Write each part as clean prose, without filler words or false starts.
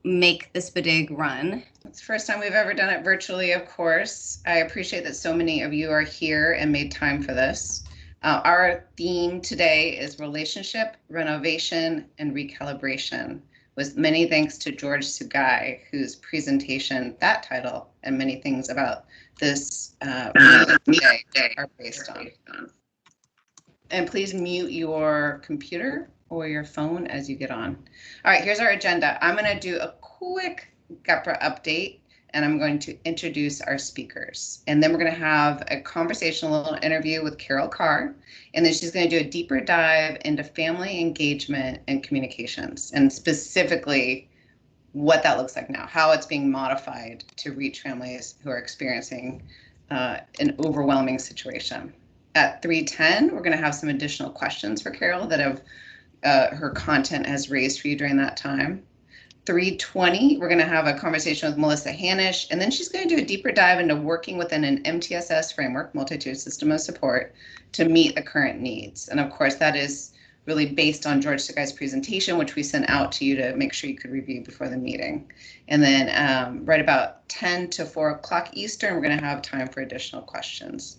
make the SPDG run. It's the first time we've ever done it virtually, of course. I appreciate that so many of you are here and made time for this. Our theme today is relationship, renovation, and recalibration, with many thanks to George Sugai, whose presentation, that title, and many things about this meeting today are based on. And please mute your computer or your phone as you get on. All right, here's our agenda. I'm going to do a quick GEPRA update, and I'm going to introduce our speakers. And then we're going to have a conversational little interview with Carol Carr, and then she's going to do a deeper dive into family engagement and communications, and specifically what that looks like now, how it's being modified to reach families who are experiencing an overwhelming situation. At 3:10, we're going to have some additional questions for Carol that have her content has raised for you during that time. 3:20, we're going to have a conversation with Melissa Hanisch, and then she's going to do a deeper dive into working within an MTSS framework, multi-tier system of support, to meet the current needs. And of course, that is really based on George Sugai's presentation, which we sent out to you to make sure you could review before the meeting. And then right about 10 to 4 o'clock Eastern, we're going to have time for additional questions.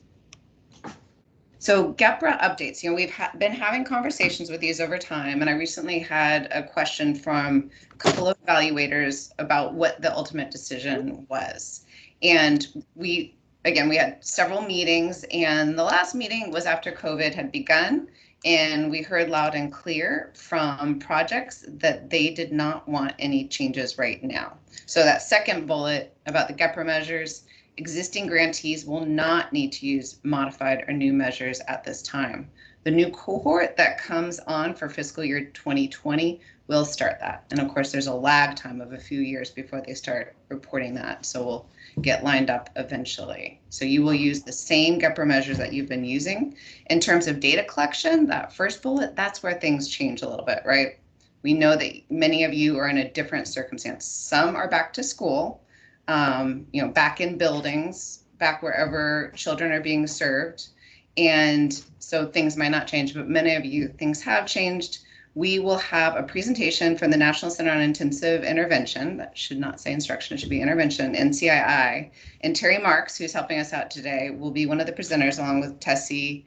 So GEPRA updates, we've been having conversations with these over time, and I recently had a question from a couple of evaluators about what the ultimate decision was. And we had several meetings, and the last meeting was after COVID had begun, and we heard loud and clear from projects that they did not want any changes right now. So that second bullet about the GEPRA measures, existing grantees will not need to use modified or new measures at this time. The new cohort that comes on for fiscal year 2020 will start that. And of course, there's a lag time of a few years before they start reporting that. So we'll get lined up eventually. So you will use the same GEPRA measures that you've been using. In terms of data collection, that first bullet, that's where things change a little bit, right? We know that many of you are in a different circumstance. Some are back to school, back in buildings, back wherever children are being served. And so things might not change, but many of you, things have changed. We will have a presentation from the National Center on Intensive Intervention. That should not say instruction, it should be intervention, NCII. And Terry Marks, who's helping us out today, will be one of the presenters along with Tessie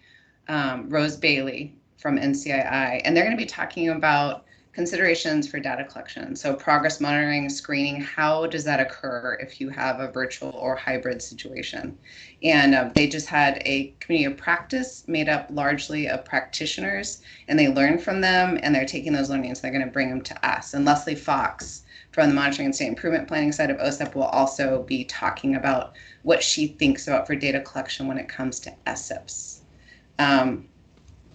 Rose Bailey from NCII. And they're going to be talking about considerations for data collection. So progress monitoring, screening, how does that occur if you have a virtual or hybrid situation? And they just had a community of practice made up largely of practitioners, and they learn from them, and they're taking those learnings, they're going to bring them to us. And Leslie Fox from the Monitoring and State Improvement Planning side of OSEP will also be talking about what she thinks about for data collection when it comes to SIPs.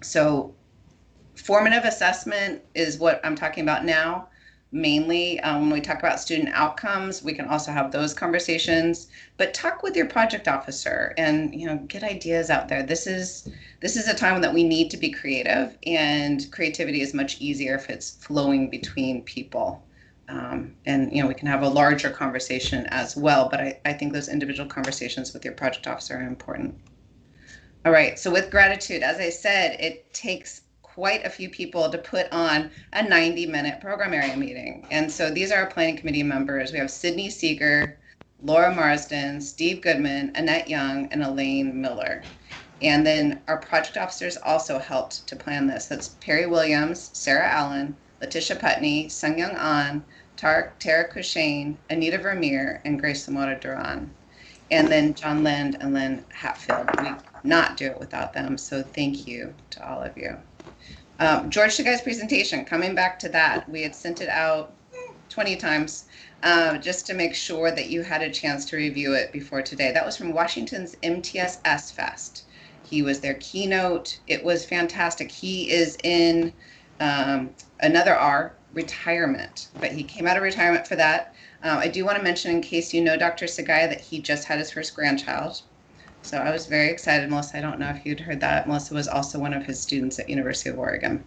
So formative assessment is what I'm talking about now. Mainly when we talk about student outcomes, we can also have those conversations, but talk with your project officer and get ideas out there. This is a time that we need to be creative, and creativity is much easier if it's flowing between people. And we can have a larger conversation as well, but I think those individual conversations with your project officer are important. All right, so with gratitude, as I said, it takes quite a few people to put on a 90-minute program area meeting. And so these are our planning committee members. We have Sydney Seeger, Laura Marsden, Steve Goodman, Annette Young, and Elaine Miller. And then our project officers also helped to plan this. That's Perry Williams, Sarah Allen, Letitia Putney, Sung Young An, Tara Cushane, Anita Vermeer, and Grace Zamora Duran. And then John Lind and Lynn Hatfield. We could not do it without them, so thank you to all of you. George Sugai's presentation, coming back to that, we had sent it out 20 times just to make sure that you had a chance to review it before today. That was from Washington's MTSS Fest. He was their keynote. It was fantastic. He is in another R, retirement, but he came out of retirement for that. I do want to mention, in case you know Dr. Sugai, that he just had his first grandchild. So I was very excited. Melissa, I don't know if you'd heard that. Melissa was also one of his students at University of Oregon.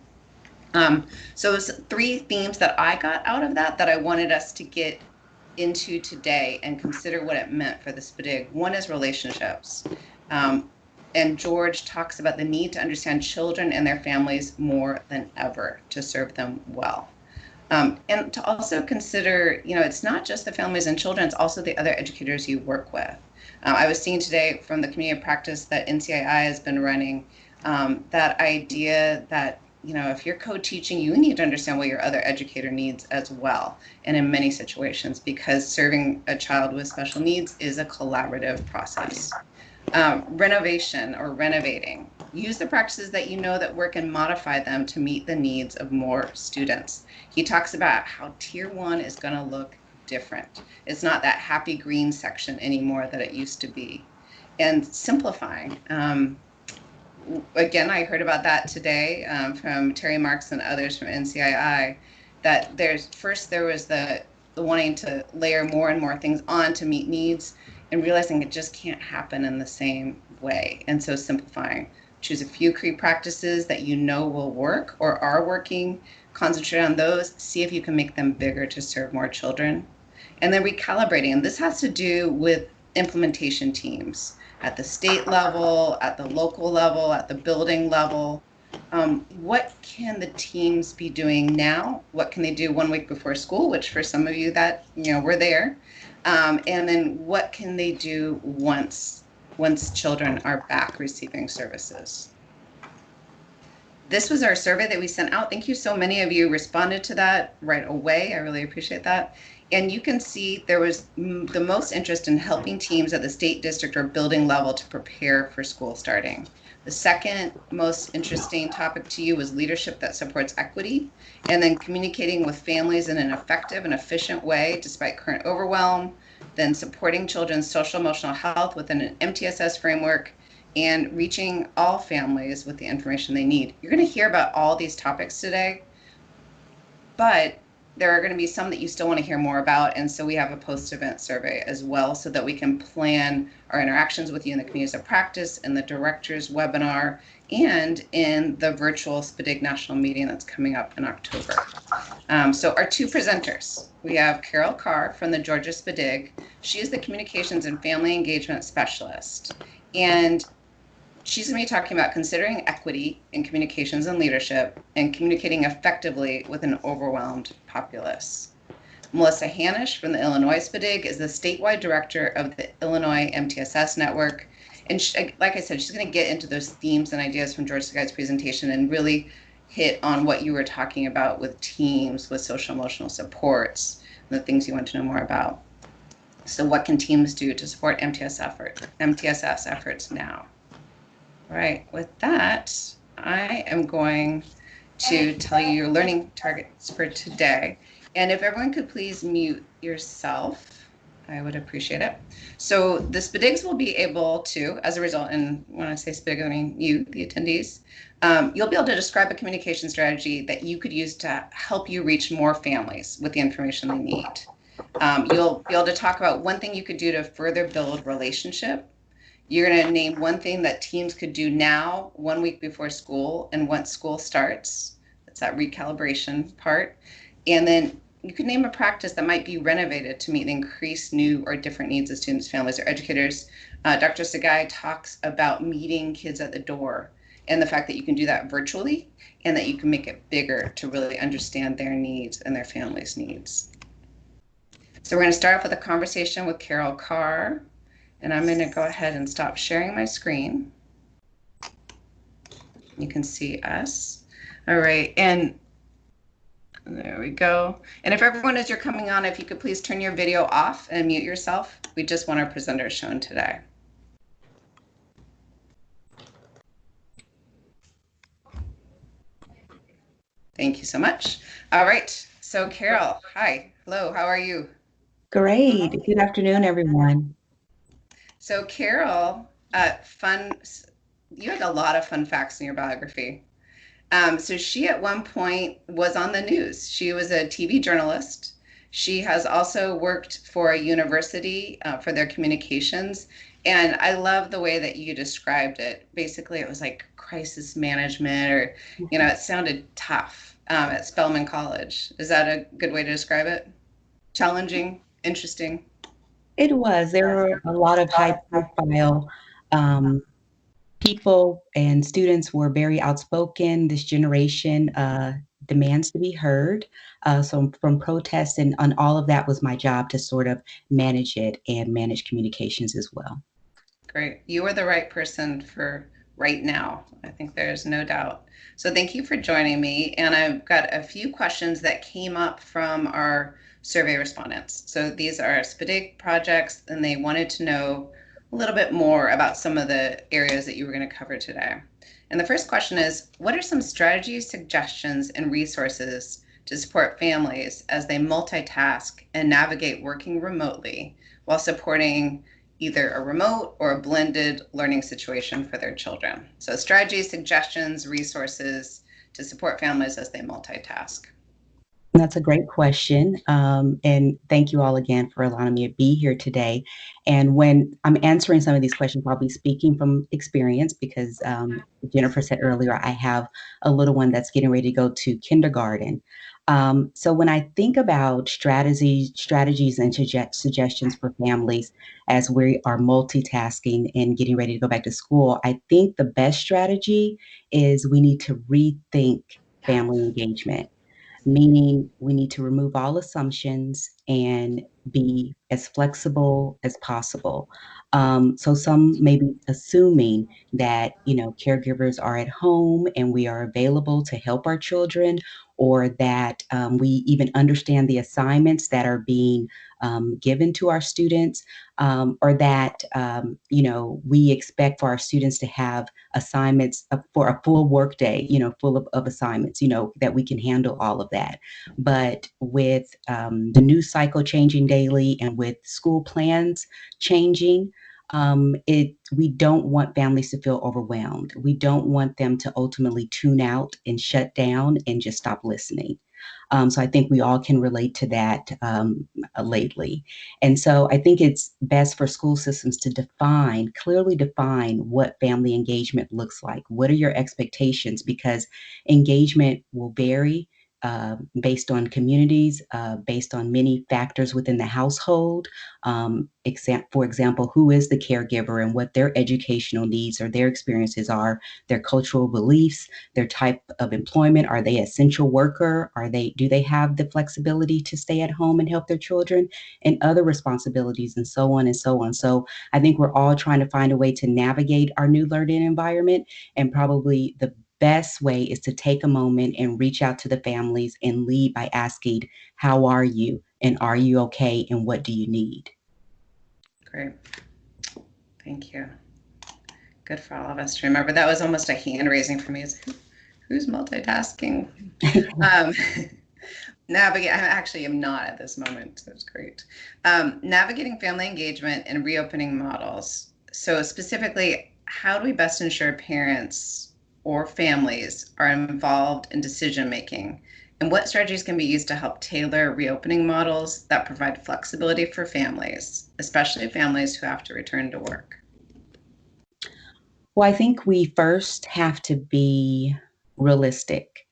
So it was 3 themes that I got out of that I wanted us to get into today and consider what it meant for the SPDG. One is relationships. And George talks about the need to understand children and their families more than ever to serve them well. And to also consider, it's not just the families and children, it's also the other educators you work with. I was seeing today from the community of practice that NCII has been running, that idea that, if you're co-teaching, you need to understand what your other educator needs as well. And in many situations, because serving a child with special needs is a collaborative process. Renovation or renovating. Use the practices that you know that work and modify them to meet the needs of more students. He talks about how tier 1 is going to look different. It's not that happy green section anymore that it used to be. And simplifying. Again, I heard about that today from Terry Marks and others from NCII, that there was the wanting to layer more and more things on to meet needs, and realizing it just can't happen in the same way. And so simplifying. Choose a few key practices that you know will work or are working, concentrate on those, see if you can make them bigger to serve more children. And then recalibrating. And this has to do with implementation teams at the state level, at the local level, at the building level. What can the teams be doing now? What can they do 1 week before school, which for some of you that, we're there. And then what can they do once children are back receiving services? This was our survey that we sent out. Thank you. So many of you responded to that right away. I really appreciate that. And you can see there was the most interest in helping teams at the state, district, or building level to prepare for school starting. The second most interesting topic to you was leadership that supports equity, and then communicating with families in an effective and efficient way despite current overwhelm, then supporting children's social emotional health within an MTSS framework, and reaching all families with the information they need. You're going to hear about all these topics today, but there are going to be some that you still want to hear more about, and so we have a post-event survey as well so that we can plan our interactions with you in the communities of practice, in the director's webinar, and in the virtual SPDG national meeting that's coming up in October. So our two presenters, we have Carol Carr from the Georgia SPDG. She is the Communications and Family Engagement Specialist, and she's going to be talking about considering equity in communications and leadership and communicating effectively with an overwhelmed populace. Melissa Hanisch from the Illinois SPDG is the statewide director of the Illinois MTSS network. And she, like I said, she's going to get into those themes and ideas from George Sagai's presentation and really hit on what you were talking about with teams, with social emotional supports, and the things you want to know more about. So what can teams do to support MTSS efforts now? All right, with that, I am going to tell you your learning targets for today. And if everyone could please mute yourself, I would appreciate it. So the SPDGs will be able to, as a result, and when I say SPDG, I mean you, the attendees, you'll be able to describe a communication strategy that you could use to help you reach more families with the information they need. You'll be able to talk about one thing you could do to further build relationship. You're going to name one thing that teams could do now, 1 week before school, and once school starts. That's that recalibration part. And then you could name a practice that might be renovated to meet the increased new or different needs of students, families, or educators. Dr. Sagai talks about meeting kids at the door and the fact that you can do that virtually and that you can make it bigger to really understand their needs and their families' needs. So we're going to start off with a conversation with Carol Carr. And I'm going to go ahead and stop sharing my screen. You can see us. All right, and there we go. And if everyone, as you're coming on, if you could please turn your video off and mute yourself. We just want our presenters shown today. Thank you so much. All right, so Carol, hi, hello, how are you? Great. Good afternoon, everyone. So Carol, you had a lot of fun facts in your biography. So she at one point was on the news. She was a TV journalist. She has also worked for a university for their communications. And I love the way that you described it. Basically, it was like crisis management, or, it sounded tough at Spelman College. Is that a good way to describe it? Challenging, interesting? It was. There were a lot of high-profile people, and students were very outspoken. This generation demands to be heard. So from protests and on all of that was my job to sort of manage it and manage communications as well. Great. You are the right person for right now. I think there's no doubt. So thank you for joining me. And I've got a few questions that came up from our survey respondents. So these are SPDG projects, and they wanted to know a little bit more about some of the areas that you were going to cover today. And the first question is, what are some strategies, suggestions, and resources to support families as they multitask and navigate working remotely while supporting either a remote or a blended learning situation for their children? So strategies, suggestions, resources to support families as they multitask. That's a great question. And thank you all again for allowing me to be here today. And when I'm answering some of these questions, I'll be speaking from experience because Jennifer said earlier, I have a little one that's getting ready to go to kindergarten. So when I think about strategies and suggestions for families as we are multitasking and getting ready to go back to school, I think the best strategy is we need to rethink family engagement, meaning we need to remove all assumptions and be as flexible as possible. So some may be assuming that, caregivers are at home and we are available to help our children, or that we even understand the assignments that are being given to our students, or that, we expect for our students to have assignments for a full workday, full of assignments, that we can handle all of that. But with the news cycle changing daily and with school plans changing, we don't want families to feel overwhelmed. We don't want them to ultimately tune out and shut down and just stop listening. So I think we all can relate to that lately. And so I think it's best for school systems to clearly define what family engagement looks like. What are your expectations? Because engagement will vary based on communities, based on many factors within the household. For example, who is the caregiver and what their educational needs or their experiences are, their cultural beliefs, their type of employment. Are they an essential worker? Do they have the flexibility to stay at home and help their children, and other responsibilities, and so on and so on. So I think we're all trying to find a way to navigate our new learning environment, and probably the best way is to take a moment and reach out to the families and lead by asking, how are you? And are you okay? And what do you need? Great. Thank you. Good for all of us to remember. That was almost a hand raising for me. Who's multitasking? I am not at this moment. That's great. Navigating family engagement and reopening models. So specifically, how do we best ensure parents or families are involved in decision making? And what strategies can be used to help tailor reopening models that provide flexibility for families, especially families who have to return to work? Well, I think we first have to be realistic.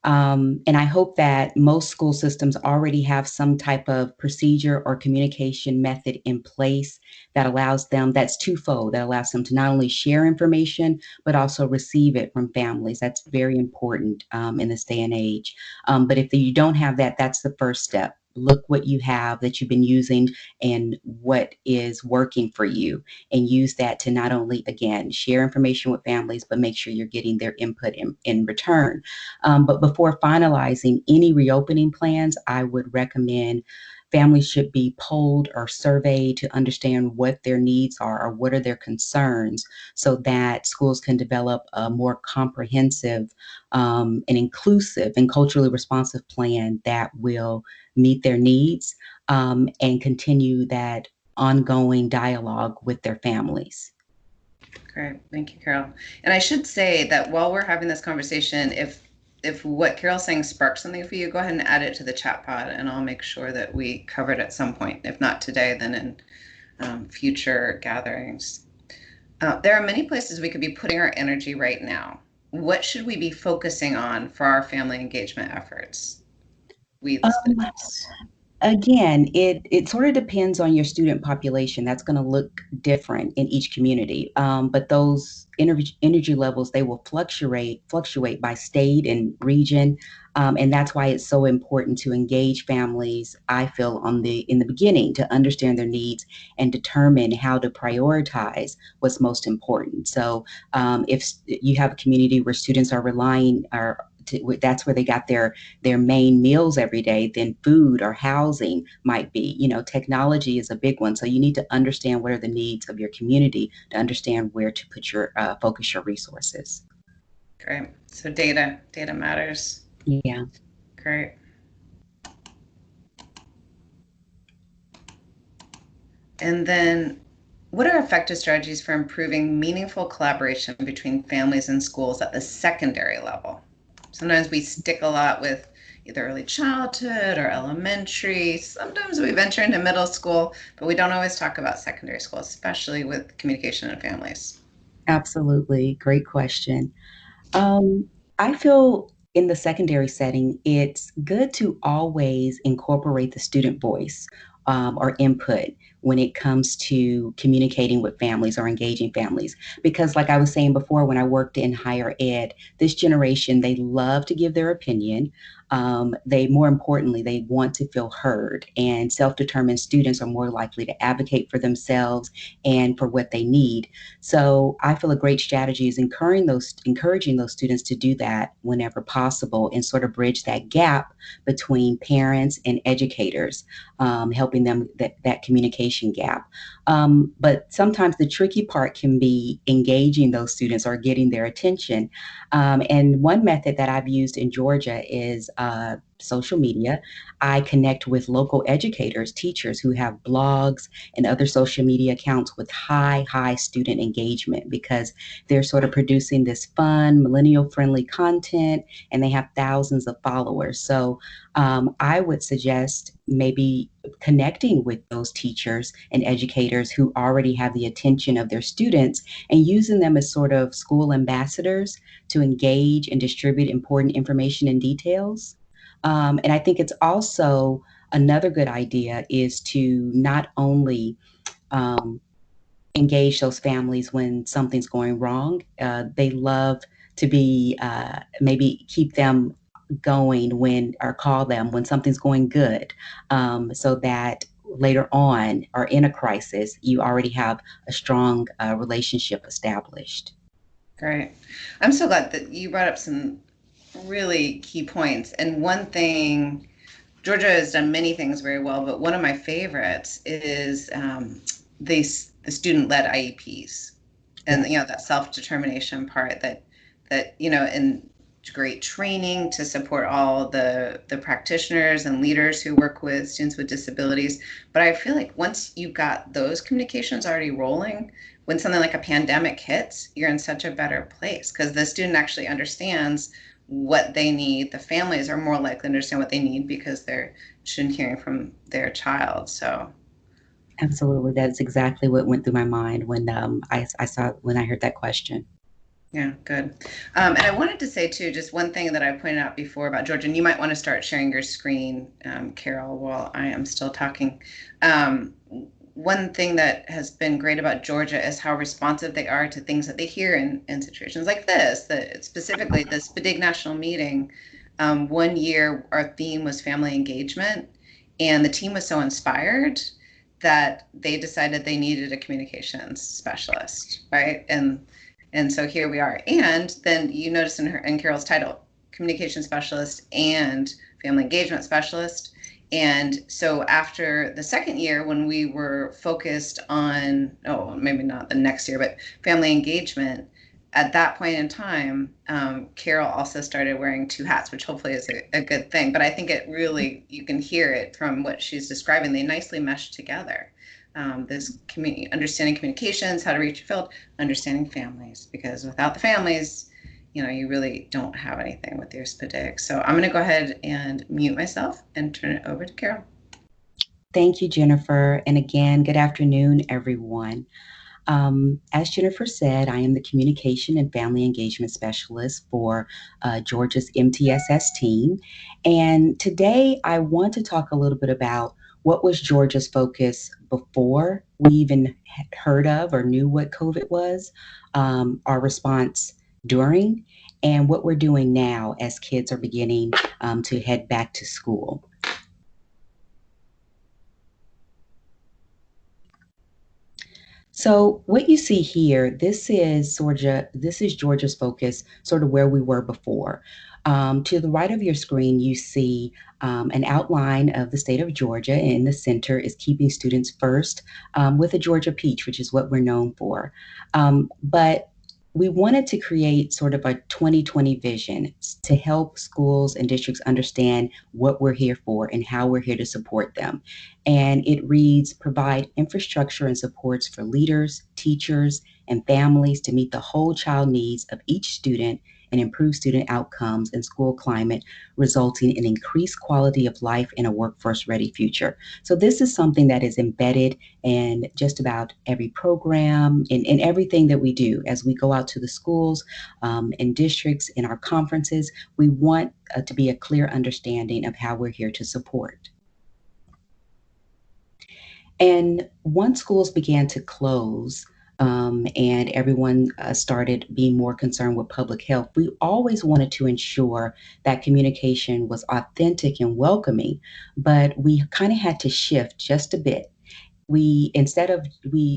And I hope that most school systems already have some type of procedure or communication method in place that's twofold, that allows them to not only share information, but also receive it from families. That's very important in this day and age. But if you don't have that, that's the first step. Look what you have that you've been using and what is working for you, and use that to not only, again, share information with families, but make sure you're getting their input in return. But before finalizing any reopening plans, I would recommend families should be polled or surveyed to understand what their needs are or what are their concerns, so that schools can develop a more comprehensive and inclusive and culturally responsive plan that will meet their needs, and continue that ongoing dialogue with their families. Great. Thank you, Carol. And I should say that while we're having this conversation, if what Carol's saying sparks something for you, go ahead and add it to the chat pod, and I'll make sure that we cover it at some point. If not today, then in future gatherings. There are many places we could be putting our energy right now. What should we be focusing on for our family engagement efforts? We, the SPDGs. Again, it sort of depends on your student population. That's going to look different in each community. But those energy levels, they will fluctuate by state and region. And that's why it's so important to engage families, I feel, in the beginning to understand their needs and determine how to prioritize what's most important. So if you have a community where students are relying or that's where they got their main meals every day, then food or housing might be. Technology is a big one. So you need to understand what are the needs of your community to understand where to put your focus your resources. Great. So data matters. Yeah. Great. And then what are effective strategies for improving meaningful collaboration between families and schools at the secondary level? Sometimes we stick a lot with either early childhood or elementary. Sometimes we venture into middle school, but we don't always talk about secondary school, especially with communication and families. Absolutely. Great question. I feel in the secondary setting, it's good to always incorporate the student voice or input when it comes to communicating with families or engaging families. Because, like I was saying before, when I worked in higher ed, this generation, they love to give their opinion. More importantly, they want to feel heard, and self determined students are more likely to advocate for themselves and for what they need. So I feel a great strategy is encouraging those students to do that whenever possible and sort of bridge that gap between parents and educators, helping them that communication gap. But sometimes the tricky part can be engaging those students or getting their attention. And one method that I've used in Georgia is social media. I connect with local educators, teachers who have blogs and other social media accounts with high student engagement because they're sort of producing this fun, millennial friendly content and they have thousands of followers. So I would suggest maybe connecting with those teachers and educators who already have the attention of their students and using them as sort of school ambassadors to engage and distribute important information and details. And I think it's also another good idea is to not only um, engage those families when something's going wrong. They love to be maybe keep them going or call them when something's going good, so that later on or in a crisis, you already have a strong relationship established. Great. I'm so glad that you brought up some really key points. And one thing, Georgia has done many things very well, but one of my favorites is the student-led IEPs, and that self-determination part that and great training to support all the practitioners and leaders who work with students with disabilities. But I feel like once you got those communications already rolling, when something like a pandemic hits, you're in such a better place because the student actually understands what they need. The families are more likely to understand what they need because they're hearing from their child. So Absolutely, that's exactly what went through my mind when I heard that question. yeah, good. And I wanted to say too, just one thing that I pointed out before about Georgia, and you might want to start sharing your screen, Carol, while I am still talking. One thing that has been great about Georgia is how responsive they are to things that they hear in situations like this, specifically the SPDG national meeting. One year, our theme was family engagement, and the team was so inspired that they decided they needed a communications specialist, right? And so here we are. And then you notice in Carol's title, communication specialist and family engagement specialist. And so after the second year, when we were focused on, maybe not the next year, but family engagement, at that point in time, Carol also started wearing two hats, which hopefully is a good thing. But I think it really, you can hear it from what she's describing. They nicely mesh together. This understanding communications, how to reach your field, understanding families, because without the families, you really don't have anything with your SPDG. So I'm going to go ahead and mute myself and turn it over to Carol. Thank you, Jennifer. And again, good afternoon, everyone. As Jennifer said, I am the Communication and Family Engagement Specialist for Georgia's MTSS team. And today I want to talk a little bit about what was Georgia's focus before we even heard of or knew what COVID was, our response during, and what we're doing now as kids are beginning to head back to school. So what you see here, this is Georgia's focus, sort of where we were before. To the right of your screen, you see an outline of the state of Georgia, and in the center is keeping students first with a Georgia peach, which is what we're known for. But we wanted to create sort of a 2020 vision to help schools and districts understand what we're here for and how we're here to support them. And it reads, provide infrastructure and supports for leaders, teachers, and families to meet the whole child needs of each student and improve student outcomes and school climate, resulting in increased quality of life and a workforce-ready future. So this is something that is embedded in just about every program, in everything that we do. As we go out to the schools, in districts, in our conferences, we want to be a clear understanding of how we're here to support. And once schools began to close, and everyone started being more concerned with public health, we always wanted to ensure that communication was authentic and welcoming, but we kind of had to shift just a bit. Instead of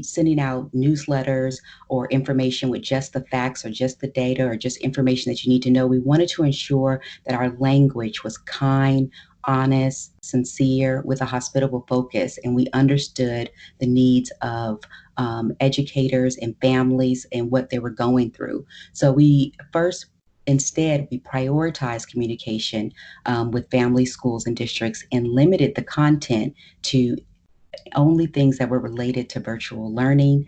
sending out newsletters or information with just the facts or just the data or just information that you need to know, we wanted to ensure that our language was kind, honest, sincere, with a hospitable focus, and we understood the needs of educators and families and what they were going through. So instead, we prioritized communication with families, schools, and districts and limited the content to only things that were related to virtual learning,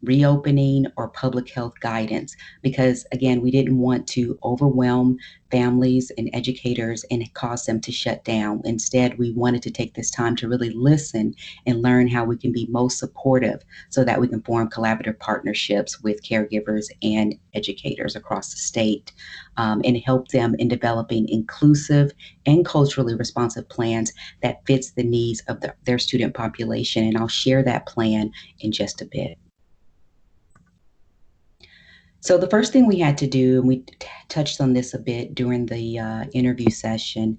reopening, or public health guidance, because again, we didn't want to overwhelm families and educators and cause them to shut down. Instead, we wanted to take this time to really listen and learn how we can be most supportive so that we can form collaborative partnerships with caregivers and educators across the state, and help them in developing inclusive and culturally responsive plans that fits the needs of their student population. And I'll share that plan in just a bit. So the first thing we had to do, and we touched on this a bit during the interview session,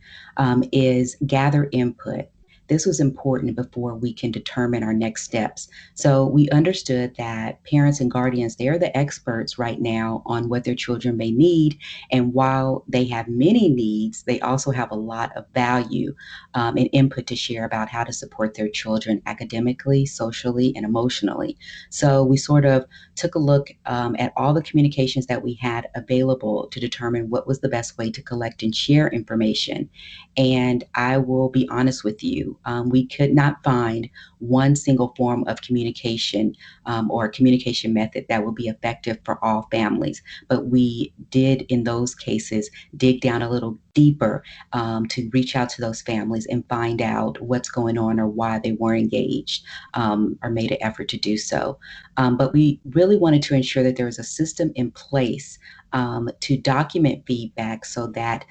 is gather input. This was important before we can determine our next steps. So we understood that parents and guardians, they're the experts right now on what their children may need. And while they have many needs, they also have a lot of value and input to share about how to support their children academically, socially, and emotionally. So we sort of took a look at all the communications that we had available to determine what was the best way to collect and share information. And I will be honest with you, we could not find one single form of communication or communication method that would be effective for all families. But we did, in those cases, dig down a little deeper to reach out to those families and find out what's going on or why they were engaged or made an effort to do so. But we really wanted to ensure that there was a system in place to document feedback so that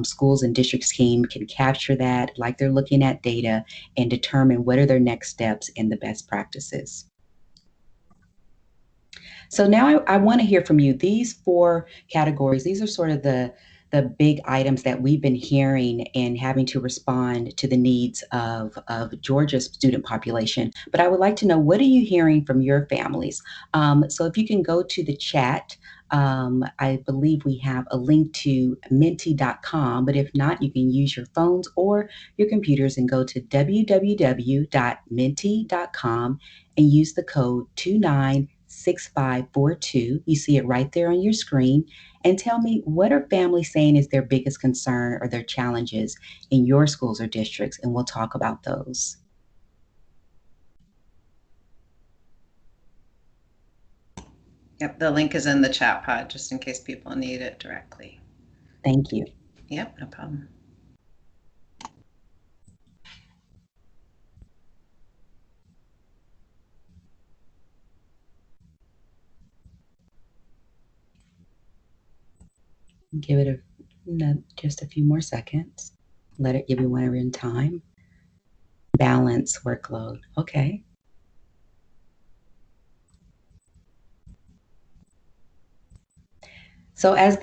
schools and districts can capture that like they're looking at data and determine what are their next steps and the best practices. So now I want to hear from you. These 4 categories, these are sort of the big items that we've been hearing and having to respond to the needs of Georgia's student population. But I would like to know, what are you hearing from your families? So if you can go to the chat, I believe we have a link to menti.com, but if not, you can use your phones or your computers and go to www.menti.com and use the code 296542. You see it right there on your screen. And tell me, what are families saying is their biggest concern or their challenges in your schools or districts, and we'll talk about those. Yep, the link is in the chat pod, just in case people need it directly. Thank you. Yep, no problem. Give it just a few more seconds. Let it give you whenever in time. Balance workload. Okay. So as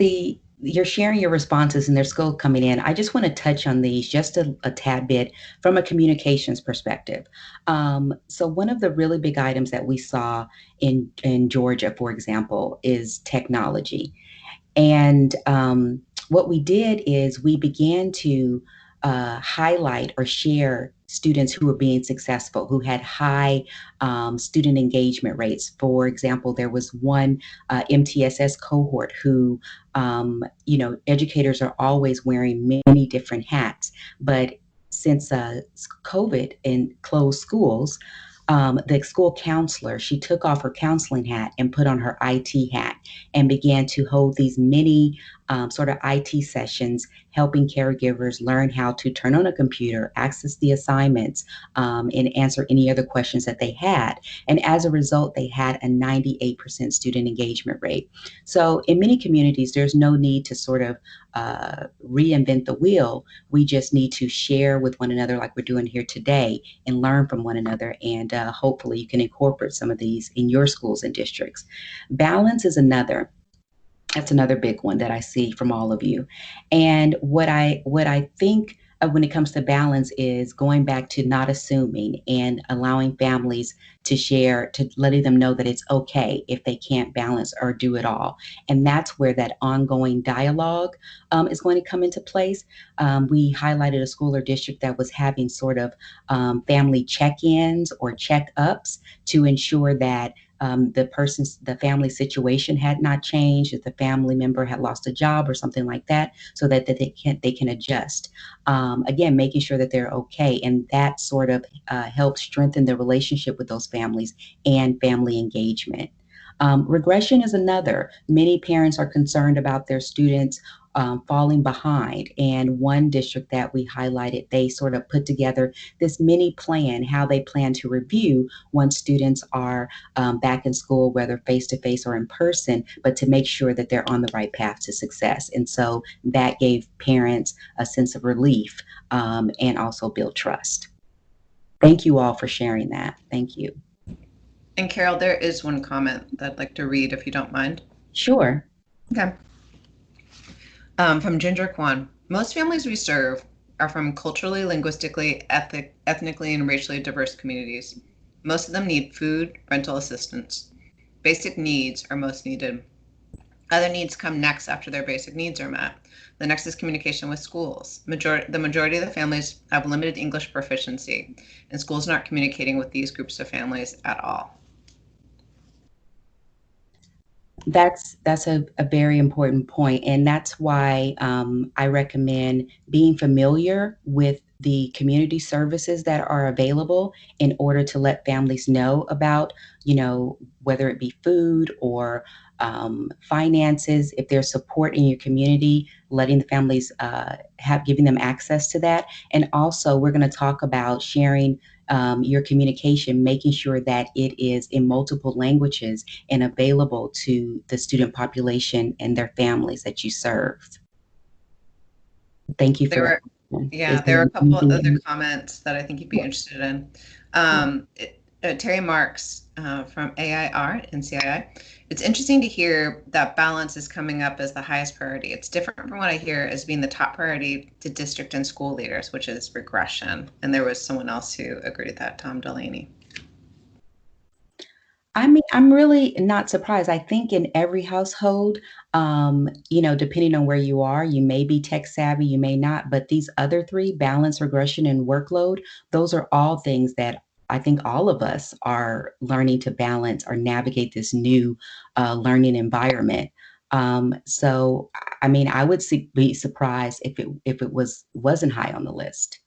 you're sharing your responses and they're still coming in, I just want to touch on these just a tad bit from a communications perspective. So one of the really big items that we saw in Georgia, for example, is technology. And what we did is we began to highlight or share students who were being successful, who had high student engagement rates. For example, there was one MTSS cohort who, educators are always wearing many different hats, but since COVID and closed schools, the school counselor, she took off her counseling hat and put on her IT hat and began to hold these mini sort of IT sessions, helping caregivers learn how to turn on a computer, access the assignments, and answer any other questions that they had. And as a result, they had a 98% student engagement rate. So in many communities, there's no need to sort of reinvent the wheel. We just need to share with one another like we're doing here today and learn from one another. And hopefully you can incorporate some of these in your schools and districts. Balance is another. That's another big one that I see from all of you. And what I think when it comes to balance is going back to not assuming and allowing families to share, to letting them know that it's okay if they can't balance or do it all. And that's where that ongoing dialogue is going to come into place. We highlighted a school or district that was having sort of family check-ins or check-ups to ensure that the family situation had not changed, if the family member had lost a job or something like that, so that they can adjust. Again, making sure that they're okay, and that sort of helps strengthen the relationship with those families and family engagement. Regression is another. Many parents are concerned about their students falling behind. And one district that we highlighted, they sort of put together this mini plan, how they plan to review once students are back in school, whether face to face or in person, but to make sure that they're on the right path to success. And so that gave parents a sense of relief and also build trust. Thank you all for sharing that. Thank you. And Carol, there is one comment that I'd like to read if you don't mind. Sure. Okay. From Ginger Kwan. Most families we serve are from culturally, linguistically, ethnically, and racially diverse communities. Most of them need food, rental assistance. Basic needs are most needed. Other needs come next after their basic needs are met. The next is communication with schools. The majority of the families have limited English proficiency, and schools are not communicating with these groups of families at all. That's a very important point, and that's why I recommend being familiar with the community services that are available in order to let families know about, whether it be food or finances. If there's support in your community, letting the families giving them access to that. And also, we're going to talk about sharing your communication, making sure that it is in multiple languages and available to the student population and their families that you serve. Thank you for that. There were a couple of other comments that I think you'd be interested in. Terry Marks from AIR and CII. It's interesting to hear that balance is coming up as the highest priority. It's different from what I hear as being the top priority to district and school leaders, which is regression. And there was someone else who agreed with that, Tom Delaney. I mean, I'm really not surprised. I think in every household, depending on where you are, you may be tech savvy, you may not, but these other three, balance, regression, and workload, those are all things that I think all of us are learning to balance or navigate this new learning environment. So, I mean, I would be surprised if it wasn't high on the list.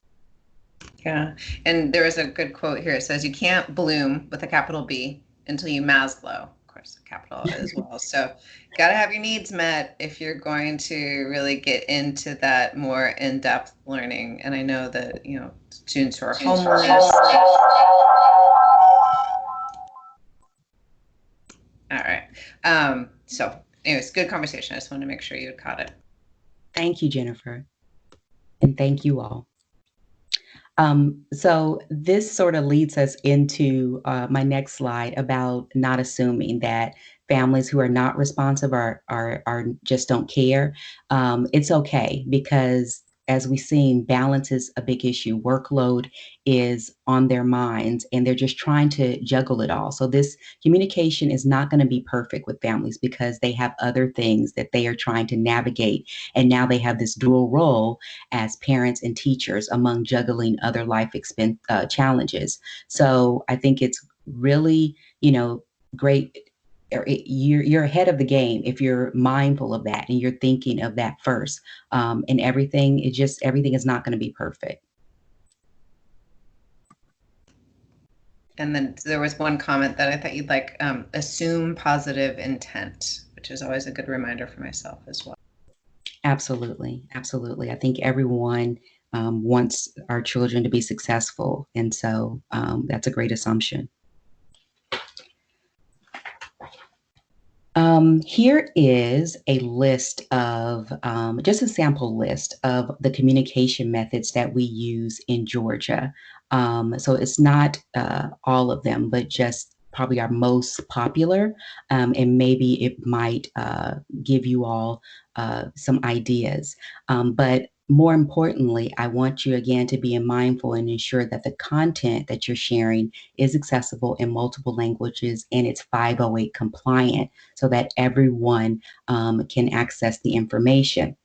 Yeah, and there is a good quote here. It says, "You can't bloom with a capital B until you Maslow." Of course, capital as well. So, got to have your needs met if you're going to really get into that more in-depth learning. And I know that students who are homeless. All right. So, anyways, good conversation. I just wanted to make sure you caught it. Thank you, Jennifer. And thank you all. So this sort of leads us into my next slide about not assuming that families who are not responsive are just don't care. It's okay because as we've seen, balance is a big issue. Workload is on their minds and they're just trying to juggle it all. So this communication is not going to be perfect with families because they have other things that they are trying to navigate. And now they have this dual role as parents and teachers among juggling other life challenges. So I think it's really, great. You're ahead of the game if you're mindful of that and you're thinking of that first. And everything is not going to be perfect. And then there was one comment that I thought you'd like, assume positive intent, which is always a good reminder for myself as well. Absolutely. Absolutely. I think everyone wants our children to be successful. And so that's a great assumption. Here is a list of, just a sample list of the communication methods that we use in Georgia. So it's not all of them, but just probably our most popular, and maybe it might give you all some ideas. But more importantly, I want you again to be mindful and ensure that the content that you're sharing is accessible in multiple languages and it's 508 compliant so that everyone can access the information.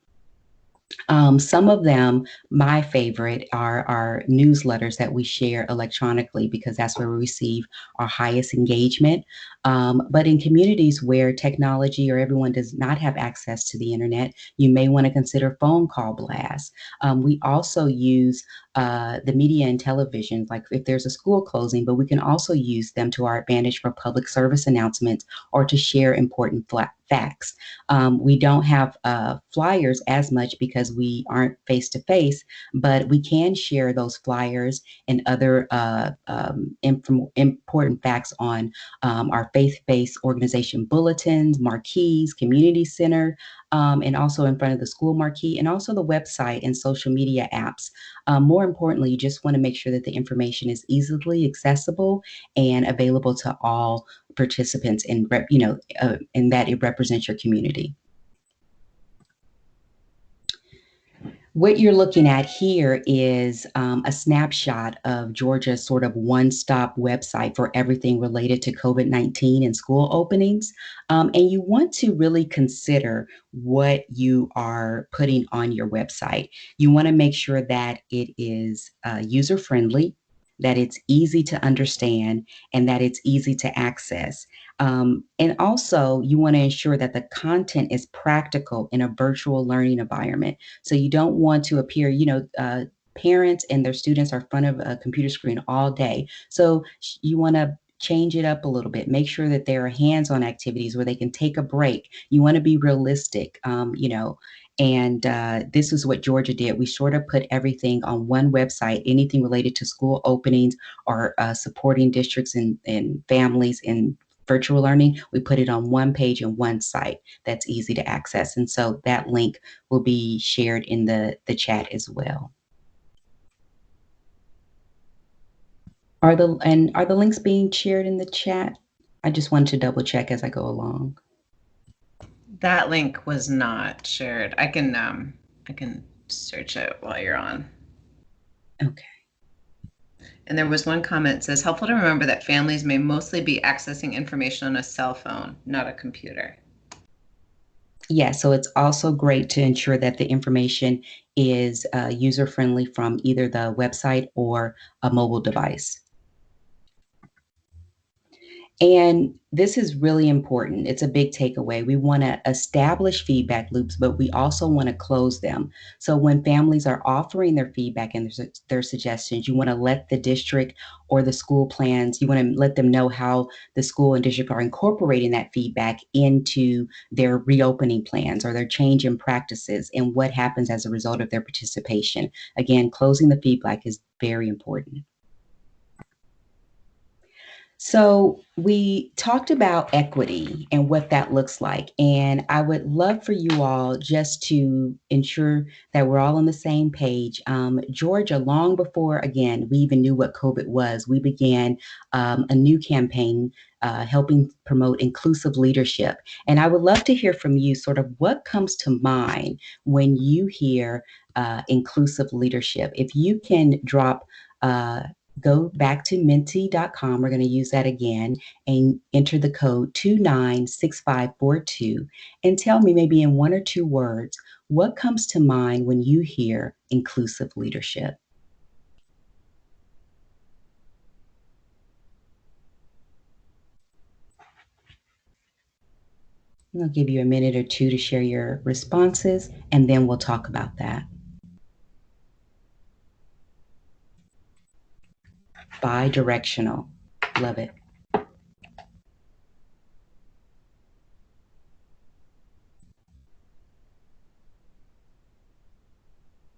Some of them, my favorite, are our newsletters that we share electronically because that's where we receive our highest engagement. But in communities where technology or everyone does not have access to the internet, you may want to consider phone call blasts. We also use the media and television, like if there's a school closing, but we can also use them to our advantage for public service announcements or to share important facts. We don't have flyers as much because we aren't face to face, but we can share those flyers and other important facts on our faith-based organization bulletins, marquees, community center, and also in front of the school marquee, and also the website and social media apps. More importantly, you just want to make sure that the information is easily accessible and available to all participants and and that it represents your community. What you're looking at here is a snapshot of Georgia's sort of one-stop website for everything related to COVID-19 and school openings. And you want to really consider what you are putting on your website. You want to make sure that it is user-friendly, that it's easy to understand, and that it's easy to access. And also, you want to ensure that the content is practical in a virtual learning environment. So you don't want to appear, parents and their students are in front of a computer screen all day. So you want to change it up a little bit. Make sure that there are hands-on activities where they can take a break. You want to be realistic, and this is what Georgia did. We sort of put everything on one website, anything related to school openings or supporting districts and families in virtual learning. We put it on one page and one site that's easy to access. And so that link will be shared in the chat as well. Are the links being shared in the chat? I just wanted to double check as I go along. That link was not shared. I can search it while you're on. Okay. And there was one comment that says, helpful to remember that families may mostly be accessing information on a cell phone, not a computer. Yeah, so it's also great to ensure that the information is user-friendly from either the website or a mobile device. And this is really important. It's a big takeaway. We want to establish feedback loops, but we also want to close them. So when families are offering their feedback and their suggestions, you want to let the district or the school plans, you want to let them know how the school and district are incorporating that feedback into their reopening plans or their change in practices and what happens as a result of their participation. Again, closing the feedback is very important. So we talked about equity and what that looks like. And I would love for you all just to ensure that we're all on the same page. Georgia, long before, again, we even knew what COVID was, we began a new campaign helping promote inclusive leadership. And I would love to hear from you sort of what comes to mind when you hear inclusive leadership. If you can drop go back to menti.com. We're going to use that again and enter the code 296542 and tell me maybe in one or two words, what comes to mind when you hear inclusive leadership? I'll give you a minute or two to share your responses, and then we'll talk about that. Bi-directional. Love it.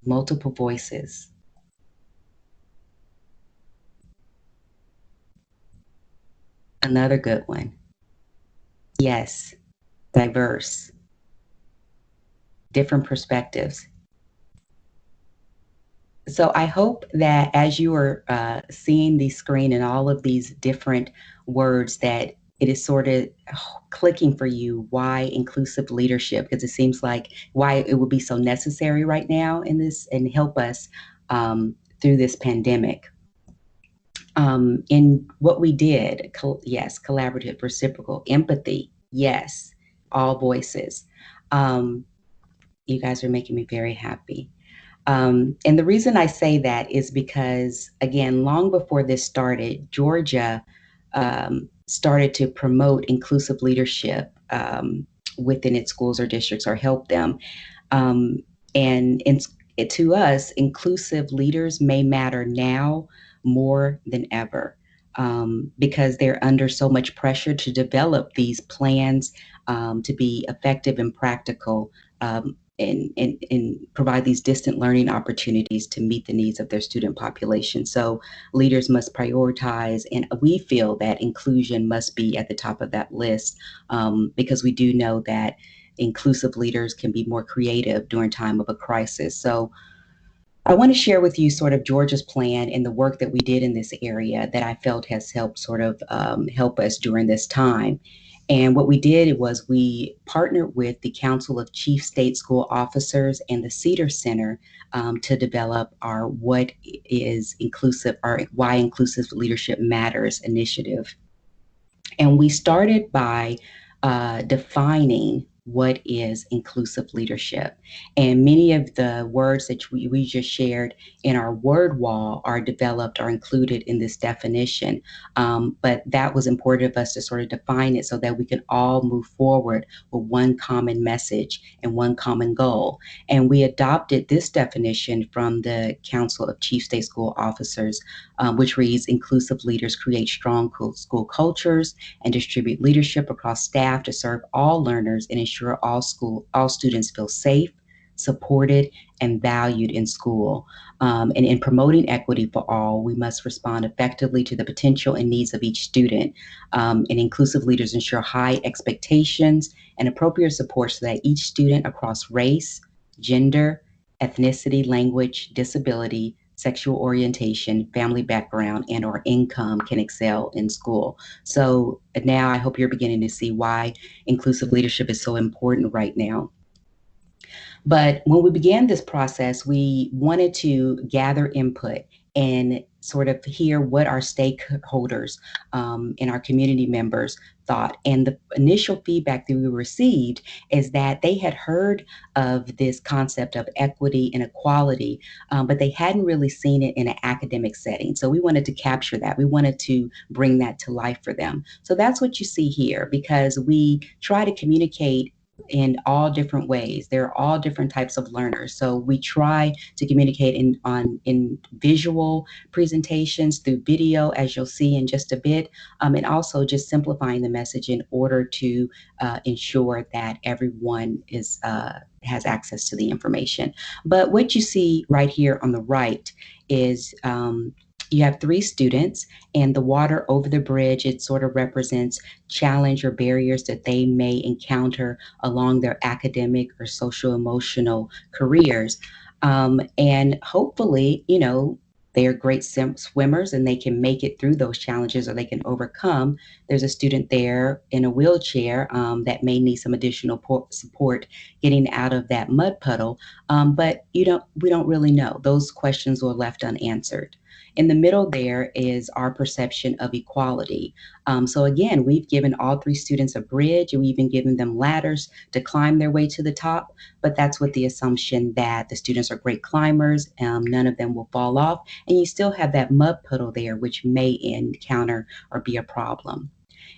Multiple voices. Another good one. Yes. Diverse. Different perspectives. So I hope that as you are seeing the screen and all of these different words, that it is sort of clicking for you why inclusive leadership, because it seems like why it would be so necessary right now in this and help us through this pandemic. In what we did, yes, collaborative, reciprocal, empathy, yes, all voices. You guys are making me very happy. And the reason I say that is because, again, long before this started, Georgia started to promote inclusive leadership within its schools or districts or help them. Um, and to us, inclusive leaders may matter now more than ever because they're under so much pressure to develop these plans to be effective and practical and provide these distant learning opportunities to meet the needs of their student population. So leaders must prioritize, and we feel that inclusion must be at the top of that list because we do know that inclusive leaders can be more creative during time of a crisis. So I want to share with you sort of Georgia's plan and the work that we did in this area that I felt has helped sort of help us during this time. And what we did was we partnered with the Council of Chief State School Officers and the Cedar Center to develop our What is Inclusive, our Why Inclusive Leadership Matters initiative. And we started by defining what is inclusive leadership. And many of the words that we just shared in our word wall are developed or included in this definition. But that was important of us to sort of define it so that we can all move forward with one common message and one common goal. And we adopted this definition from the Council of Chief State School Officers, which reads, inclusive leaders create strong school cultures and distribute leadership across staff to serve all learners and ensure all students feel safe, supported, and valued in school. And in promoting equity for all, we must respond effectively to the potential and needs of each student. And inclusive leaders ensure high expectations and appropriate support so that each student across race, gender, ethnicity, language, disability, sexual orientation, family background, and or income can excel in school. So now I hope you're beginning to see why inclusive leadership is so important right now. But when we began this process, we wanted to gather input and sort of hear what our stakeholders and our community members thought. And the initial feedback that we received is that they had heard of this concept of equity and equality, but they hadn't really seen it in an academic setting. So we wanted to capture that. We wanted to bring that to life for them. So that's what you see here, because we try to communicate in all different ways. There are all different types of learners. So we try to communicate in visual presentations, through video, as you'll see in just a bit, and also just simplifying the message in order to ensure that everyone has access to the information. But what you see right here on the right is You have 3 students, and the water over the bridge, it sort of represents challenge or barriers that they may encounter along their academic or social emotional careers. And hopefully, they are great swimmers and they can make it through those challenges or they can overcome. There's a student there in a wheelchair that may need some additional support getting out of that mud puddle. But we don't really know. Those questions were left unanswered. In the middle there is our perception of equality. So again, we've given all 3 students a bridge and we've even given them ladders to climb their way to the top, but that's with the assumption that the students are great climbers, none of them will fall off, and you still have that mud puddle there, which may encounter or be a problem.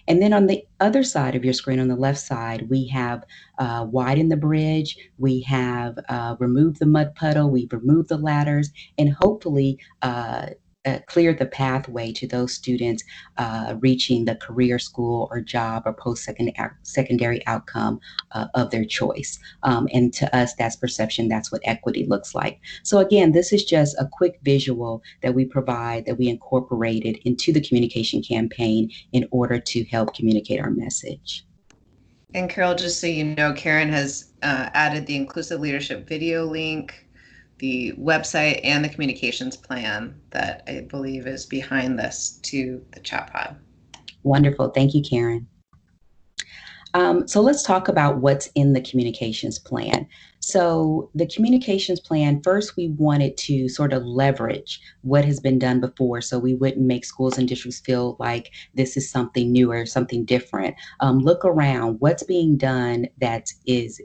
And then on the other side of your screen, on the left side, we have widened the bridge, we have removed the mud puddle, we've removed the ladders, and hopefully cleared the pathway to those students reaching the career, school, or job or post-secondary outcome of their choice. And to us, that's perception, that's what equity looks like. So again, this is just a quick visual that we provide, that we incorporated into the communication campaign in order to help communicate our message. And Carol, just so you know, Karen has added the inclusive leadership video link, the website, and the communications plan that I believe is behind this to the chat pod. Wonderful. Thank you, Karen. So let's talk about what's in the communications plan. So the communications plan, first we wanted to sort of leverage what has been done before, so we wouldn't make schools and districts feel like this is something new or something different. Look around, what's being done that is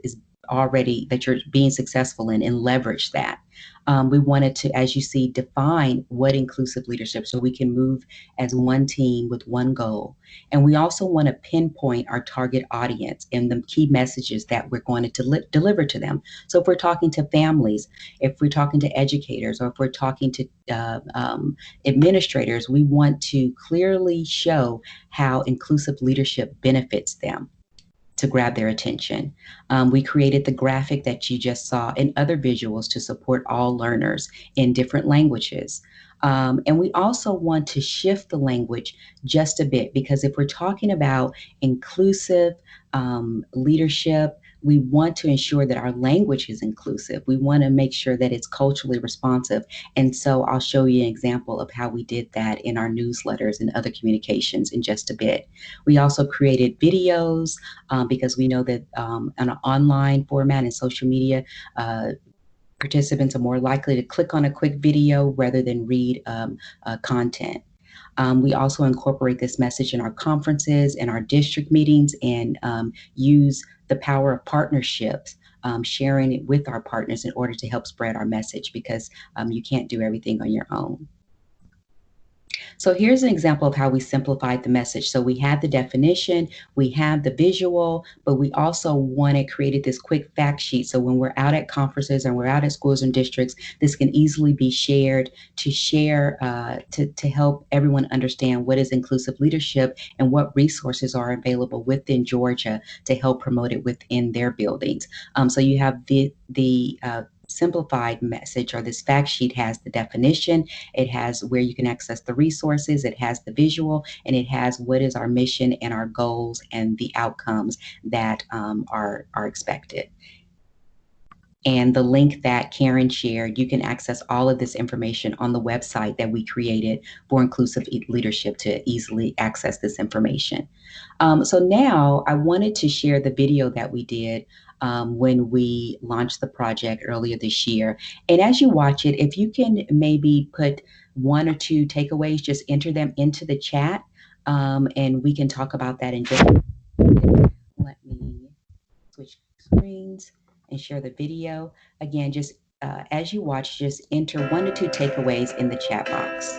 already, that you're being successful in, and leverage that. We wanted to, as you see, define what inclusive leadership, so we can move as one team with one goal. And we also want to pinpoint our target audience and the key messages that we're going to deliver to them. So if we're talking to families, if we're talking to educators, or if we're talking to administrators, we want to clearly show how inclusive leadership benefits them to grab their attention. We created the graphic that you just saw and other visuals to support all learners in different languages. And we also want to shift the language just a bit, because if we're talking about inclusive leadership, we want to ensure that our language is inclusive. We want to make sure that it's culturally responsive. And so I'll show you an example of how we did that in our newsletters and other communications in just a bit. We also created videos because we know that on an online format and social media, participants are more likely to click on a quick video rather than read content. We also incorporate this message in our conferences and our district meetings, and use the power of partnerships, sharing it with our partners in order to help spread our message, because you can't do everything on your own. So here's an example of how we simplified the message. So we had the definition, we have the visual, but we also created this quick fact sheet. So when we're out at conferences and we're out at schools and districts, this can easily be shared to help everyone understand what is inclusive leadership and what resources are available within Georgia to help promote it within their buildings. So you have the simplified message, or this fact sheet has the definition, it has where you can access the resources, it has the visual, and it has what is our mission and our goals and the outcomes that are expected. And the link that Karen shared, you can access all of this information on the website that we created for inclusive leadership to easily access this information. So now I wanted to share the video that we did when we launched the project earlier this year. And as you watch it, if you can maybe put 1 or 2 takeaways, just enter them into the chat, and we can talk about that in just a minute. Let me switch screens and share the video. Again, just as you watch, just enter 1 to 2 takeaways in the chat box.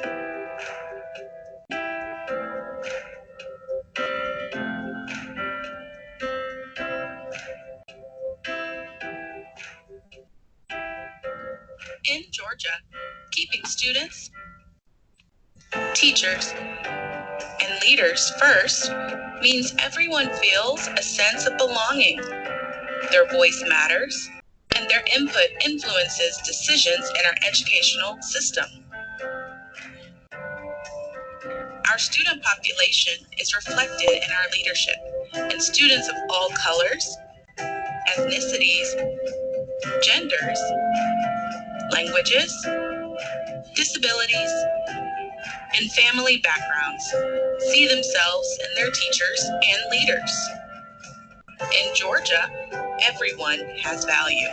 In Georgia, keeping students, teachers, and leaders first means everyone feels a sense of belonging. Their voice matters, and their input influences decisions in our educational system. Our student population is reflected in our leadership, and students of all colors, ethnicities, genders, languages, disabilities, and family backgrounds see themselves in their teachers and leaders. In Georgia, everyone has value.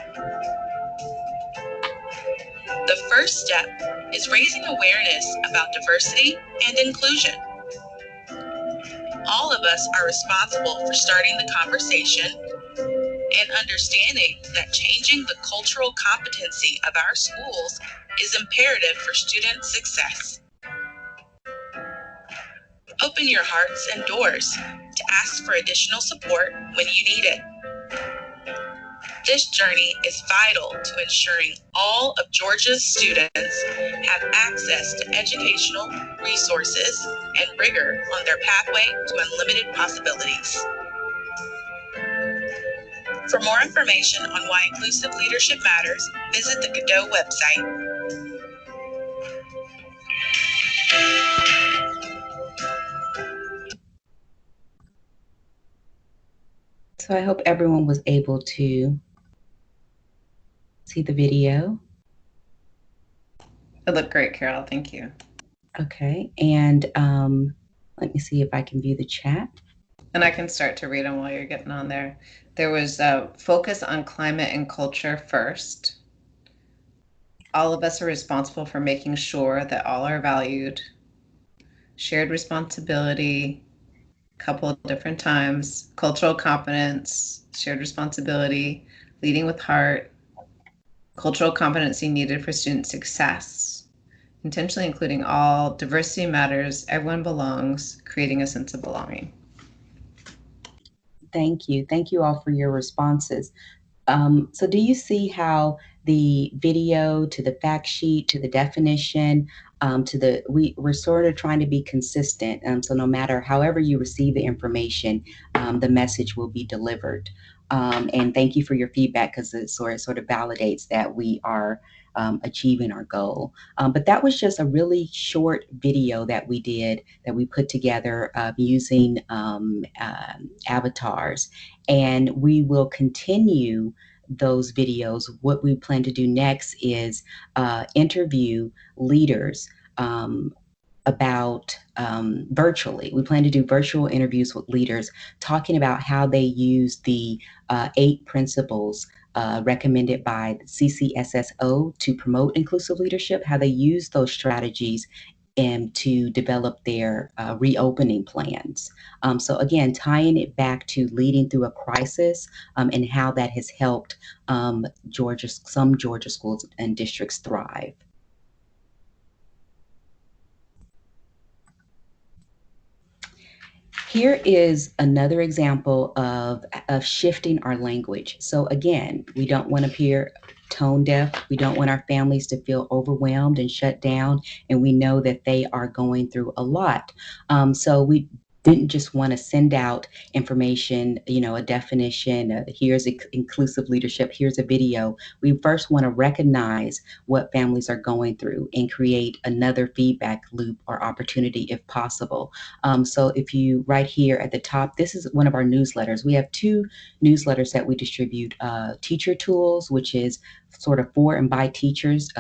The first step is raising awareness about diversity and inclusion. All of us are responsible for starting the conversation and understanding that changing the cultural competency of our schools is imperative for student success. Open your hearts and doors to ask for additional support when you need it. This journey is vital to ensuring all of Georgia's students have access to educational resources and rigor on their pathway to unlimited possibilities. For more information on why inclusive leadership matters, visit the Godot website. So I hope everyone was able to see the video. It looked great, Carol. Thank you. Okay, and let me see if I can view the chat. And I can start to read them while you're getting on there. There was a focus on climate and culture first. All of us are responsible for making sure that all are valued. Shared responsibility, a couple of different times. Cultural competence, shared responsibility, leading with heart. Cultural competency needed for student success. Intentionally including all, diversity matters, everyone belongs, creating a sense of belonging. Thank you. Thank you all for your responses. So do you see how the video to the fact sheet to the definition we're sort of trying to be consistent. So no matter however you receive the information, the message will be delivered. And thank you for your feedback because it sort of validates that we are achieving our goal. But that was just a really short video that we did that we put together using avatars. And we will continue those videos. What we plan to do next is interview leaders about virtually. We plan to do virtual interviews with leaders talking about how they use the 8 principles recommended by the CCSSO to promote inclusive leadership, how they use those strategies and to develop their reopening plans. So again, tying it back to leading through a crisis and how that has helped some Georgia schools and districts thrive. Here is another example of shifting our language. So again, we don't want to appear tone deaf. We don't want our families to feel overwhelmed and shut down. And we know that they are going through a lot. So we didn't just want to send out information, a definition, here's inclusive leadership, here's a video. We first want to recognize what families are going through and create another feedback loop or opportunity if possible. So if you, right here at the top, this is one of our newsletters. We have 2 newsletters that we distribute, Teacher Tools, which is sort of for and by teachers,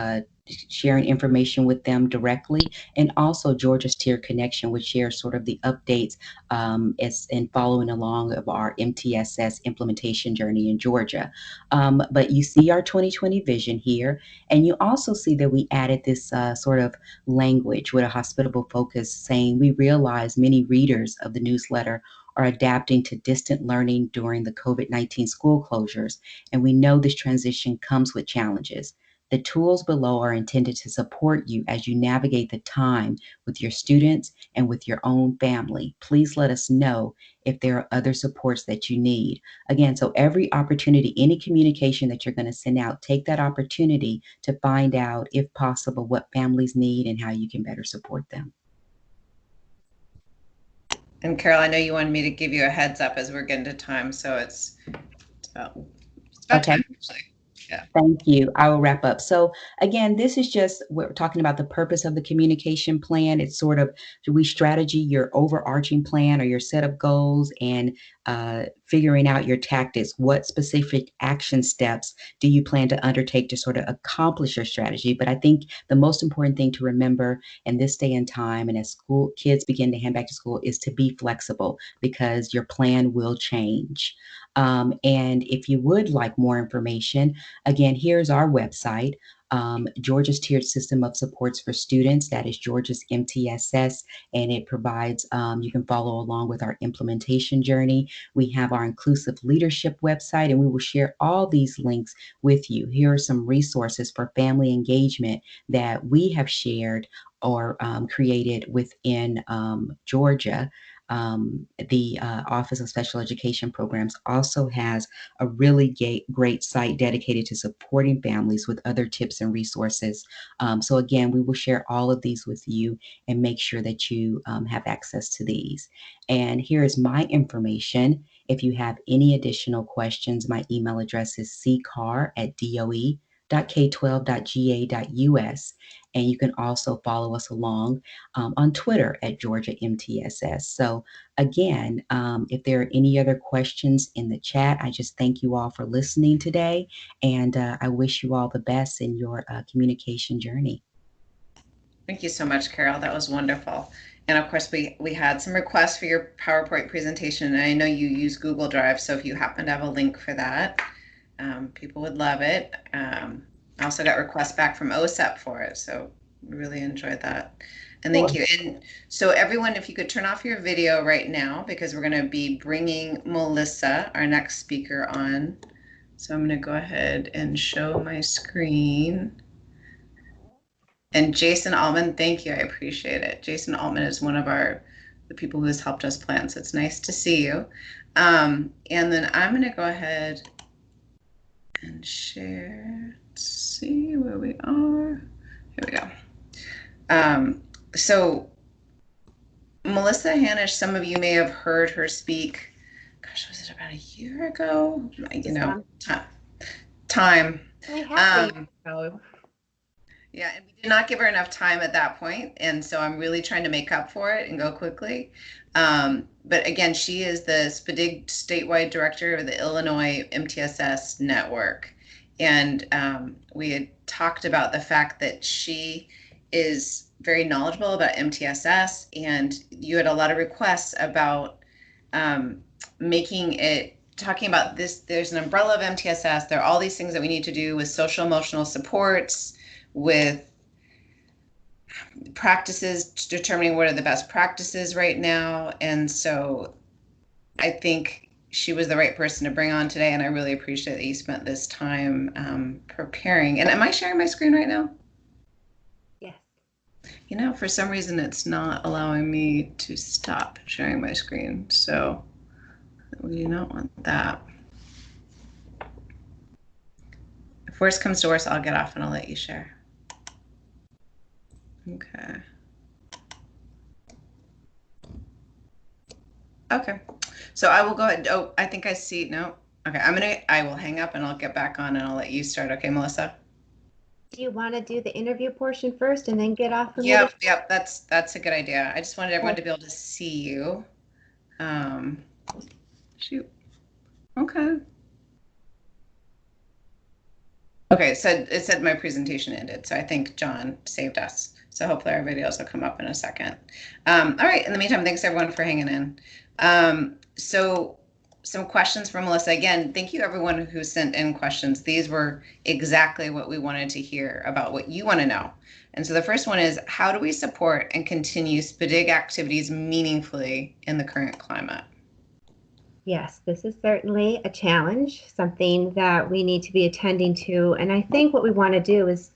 sharing information with them directly, and also Georgia's Tier Connection, which shares sort of the updates and following along of our MTSS implementation journey in Georgia. But you see our 2020 vision here, and you also see that we added this sort of language with a hospitable focus saying we realize many readers of the newsletter are adapting to distant learning during the COVID-19 school closures, and we know this transition comes with challenges. The tools below are intended to support you as you navigate the time with your students and with your own family. Please let us know if there are other supports that you need. Again, so every opportunity, any communication that you're going to send out, take that opportunity to find out, if possible, what families need and how you can better support them. And Carol, I know you wanted me to give you a heads up as we're getting to time, so it's about Okay. time, actually. Yeah. Thank you. I will wrap up. So again, this is just, we're talking about the purpose of the communication plan. It's sort of, we strategy your overarching plan or your set of goals and figuring out your tactics. What specific action steps do you plan to undertake to sort of accomplish your strategy? But I think the most important thing to remember in this day and time, and as school kids begin to head back to school, is to be flexible because your plan will change. And if you would like more information, again, here's our website, Georgia's Tiered System of Supports for Students. That is Georgia's MTSS, and it provides, you can follow along with our implementation journey. We have our Inclusive Leadership website, and we will share all these links with you. Here are some resources for family engagement that we have shared or created within Georgia. The Office of Special Education Programs also has a really great site dedicated to supporting families with other tips and resources. So again, we will share all of these with you and make sure that you have access to these. And here is my information. If you have any additional questions, my email address is ccar@doe.k12.ga.us. And you can also follow us along on Twitter at Georgia MTSS. So again, if there are any other questions in the chat, I just thank you all for listening today. And I wish you all the best in your communication journey. Thank you so much, Carol. That was wonderful. And of course, we had some requests for your PowerPoint presentation. And I know you use Google Drive, so if you happen to have a link for that, people would love it. I also got requests back from OSEP for it, so we really enjoyed that. And thank you. And so everyone, if you could turn off your video right now, because we're going to be bringing Melissa, our next speaker, on. So I'm going to go ahead and show my screen. And Jason Altman, thank you. I appreciate it. Jason Altman is one of the people who has helped us plan, so it's nice to see you. And then I'm going to go ahead and share. Let's see where we are. Here we go. So Melissa Hanish, some of you may have heard her speak. Gosh, was it about a year ago? You know, time. Yeah, and we did not give her enough time at that point, and so I'm really trying to make up for it and go quickly. But again, she is the SPDG statewide director of the Illinois MTSS network. And we had talked about the fact that she is very knowledgeable about MTSS, and you had a lot of requests about talking about this. There's an umbrella of MTSS. There are all these things that we need to do with social emotional supports, with practices, determining what are the best practices right now. And so I think she was the right person to bring on today, and I really appreciate that you spent this time preparing. And am I sharing my screen right now? Yes. You know, for some reason, it's not allowing me to stop sharing my screen, so we do not want that. If worst comes to worst, I'll get off and I'll let you share. Okay. Okay. So I will go ahead. Oh, I think I see. No. Okay. I will hang up and I'll get back on and I'll let you start. Okay, Melissa? Do you want to do the interview portion first and then get off? Yep. That's a good idea. I just wanted everyone to be able to see you. Shoot. Okay. Okay, so it said my presentation ended, so I think John saved us. So hopefully our videos will come up in a second. All right, in the meantime, thanks everyone for hanging in. So some questions from Melissa. Again, thank you everyone who sent in questions. These were exactly what we wanted to hear about what you want to know. And so the first one is, how do we support and continue SPDG activities meaningfully in the current climate? Yes, this is certainly a challenge, something that we need to be attending to. And I think what we want to do is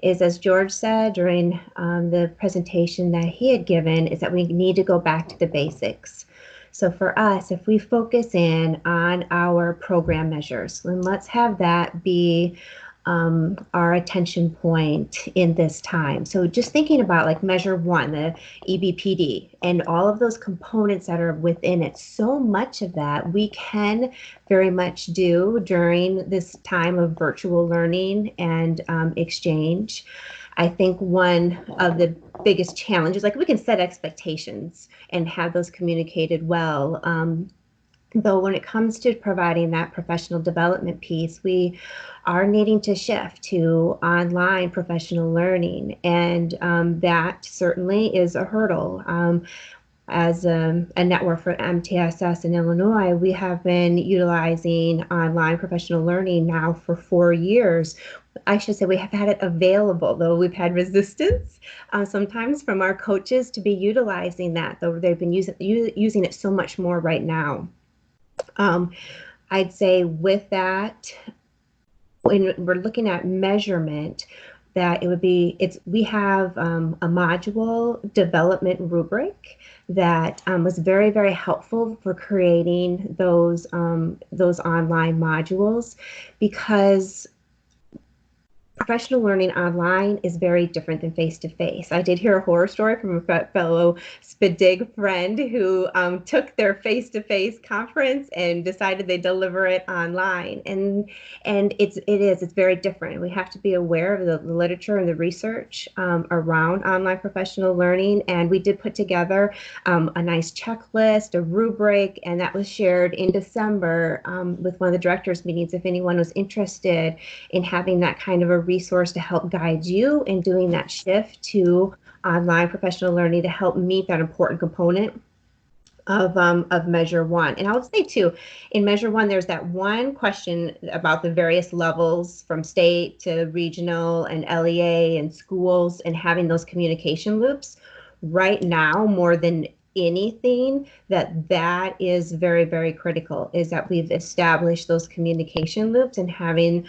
as George said during the presentation that he had given, is that we need to go back to the basics. So for us, if we focus in on our program measures, then let's have that be our attention point in this time. So just thinking about like measure one, the EBPD, and all of those components that are within it, so much of that we can very much do during this time of virtual learning and exchange. I think one of the biggest challenges, like we can set expectations and have those communicated well. Though when it comes to providing that professional development piece, we are needing to shift to online professional learning, and that certainly is a hurdle. As a network for MTSS in Illinois, we have been utilizing online professional learning now for 4 years. I should say we have had it available, though we've had resistance sometimes from our coaches to be utilizing that, though they've been using it so much more right now. I'd say with that, when we're looking at measurement, that it would be, we have a module development rubric that was very, very helpful for creating those online modules, because professional learning online is very different than face-to-face. I did hear a horror story from a fellow SPDG friend who took their face-to-face conference and decided they deliver it online. And it's very different. We have to be aware of the literature and the research around online professional learning. And we did put together a nice checklist, a rubric, and that was shared in December with one of the directors' meetings if anyone was interested in having that kind of a resource to help guide you in doing that shift to online professional learning to help meet that important component of measure one. And I would say too, in measure one, there's that one question about the various levels from state to regional and LEA and schools, and having those communication loops. Right now, more than anything, that is very, very critical, is that we've established those communication loops and having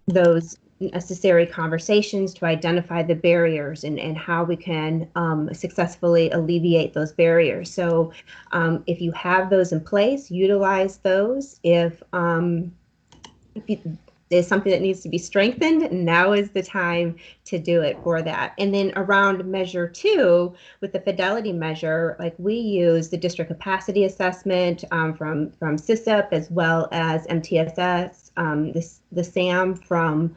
those necessary conversations to identify the barriers and how we can successfully alleviate those barriers. So if you have those in place, utilize those. If there's something that needs to be strengthened, now is the time to do it for that. And then around measure two, with the fidelity measure, like we use the district capacity assessment from CISUP, as well as MTSS, the SAM from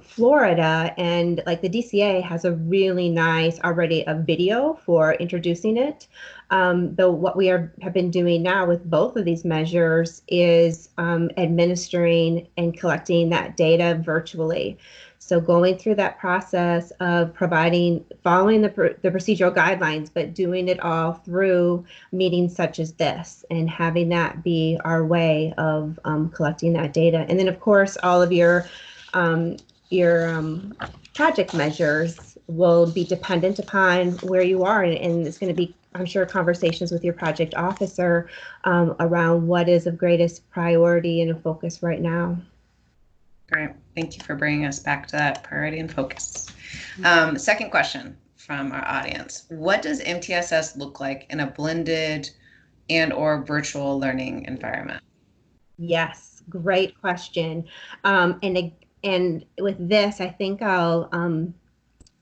Florida, and like the DCA has a really nice already a video for introducing it. Though what we have been doing now with both of these measures is administering and collecting that data virtually. So going through that process of following the procedural guidelines, but doing it all through meetings such as this, and having that be our way of collecting that data. And then of course, all of your project measures will be dependent upon where you are, and it's going to be, I'm sure, conversations with your project officer around what is of greatest priority and a focus right now. Great. Thank you for bringing us back to that priority and focus. Second question from our audience. What does MTSS look like in a blended and/or virtual learning environment? Yes, great question. And with this, I think I'll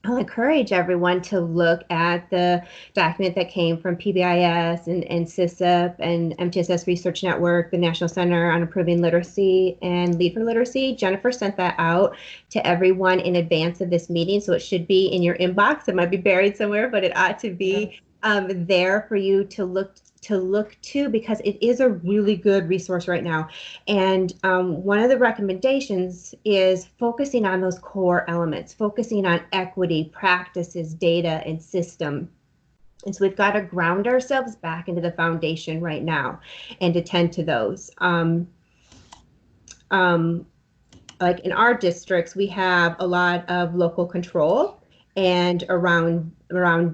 encourage everyone to look at the document that came from PBIS and CISUP and MTSS Research Network, the National Center on Improving Literacy and Lead for Literacy. Jennifer sent that out to everyone in advance of this meeting, so it should be in your inbox. It might be buried somewhere, but it ought to be there for you to look to, because it is a really good resource right now. And one of the recommendations is focusing on those core elements, focusing on equity, practices, data, and system. And so we've got to ground ourselves back into the foundation right now and attend to those. Like in our districts, we have a lot of local control, and around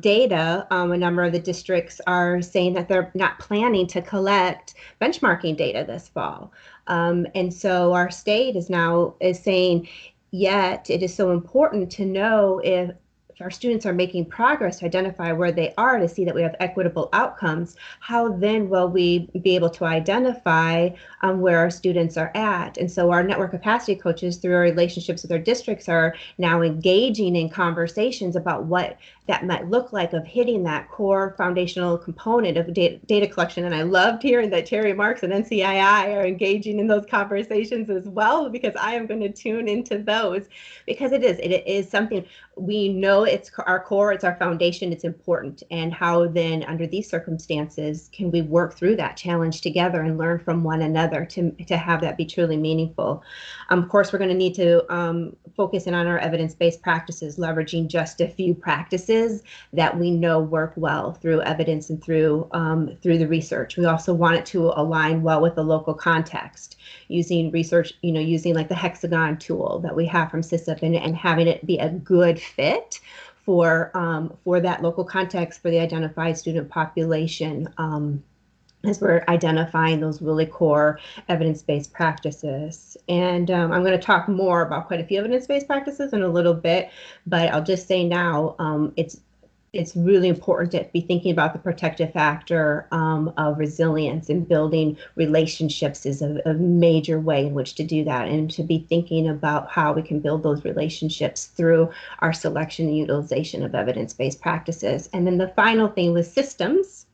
data, a number of the districts are saying that they're not planning to collect benchmarking data this fall. And so our state is saying, yet it is so important to know if our students are making progress to identify where they are, to see that we have equitable outcomes, how then will we be able to identify where our students are at? And so our network capacity coaches, through our relationships with our districts, are now engaging in conversations about what that might look like, of hitting that core foundational component of data collection. And I loved hearing that Terry Marks and NCII are engaging in those conversations as well, because I am going to tune into those, because it is something we know, it's our core, it's our foundation, it's important. And how then under these circumstances can we work through that challenge together and learn from one another to have that be truly meaningful. Of course, we're going to need to focus in on our evidence-based practices, leveraging just a few practices that we know work well through evidence and through the research. We also want it to align well with the local context, using research, using like the hexagon tool that we have from SISIP, and having it be a good fit for that local context, for the identified student population, as we're identifying those really core evidence-based practices. And I'm going to talk more about quite a few evidence-based practices in a little bit, but I'll just say now, it's really important to be thinking about the protective factor of resilience, and building relationships is a major way in which to do that, and to be thinking about how we can build those relationships through our selection and utilization of evidence-based practices. And then the final thing was systems.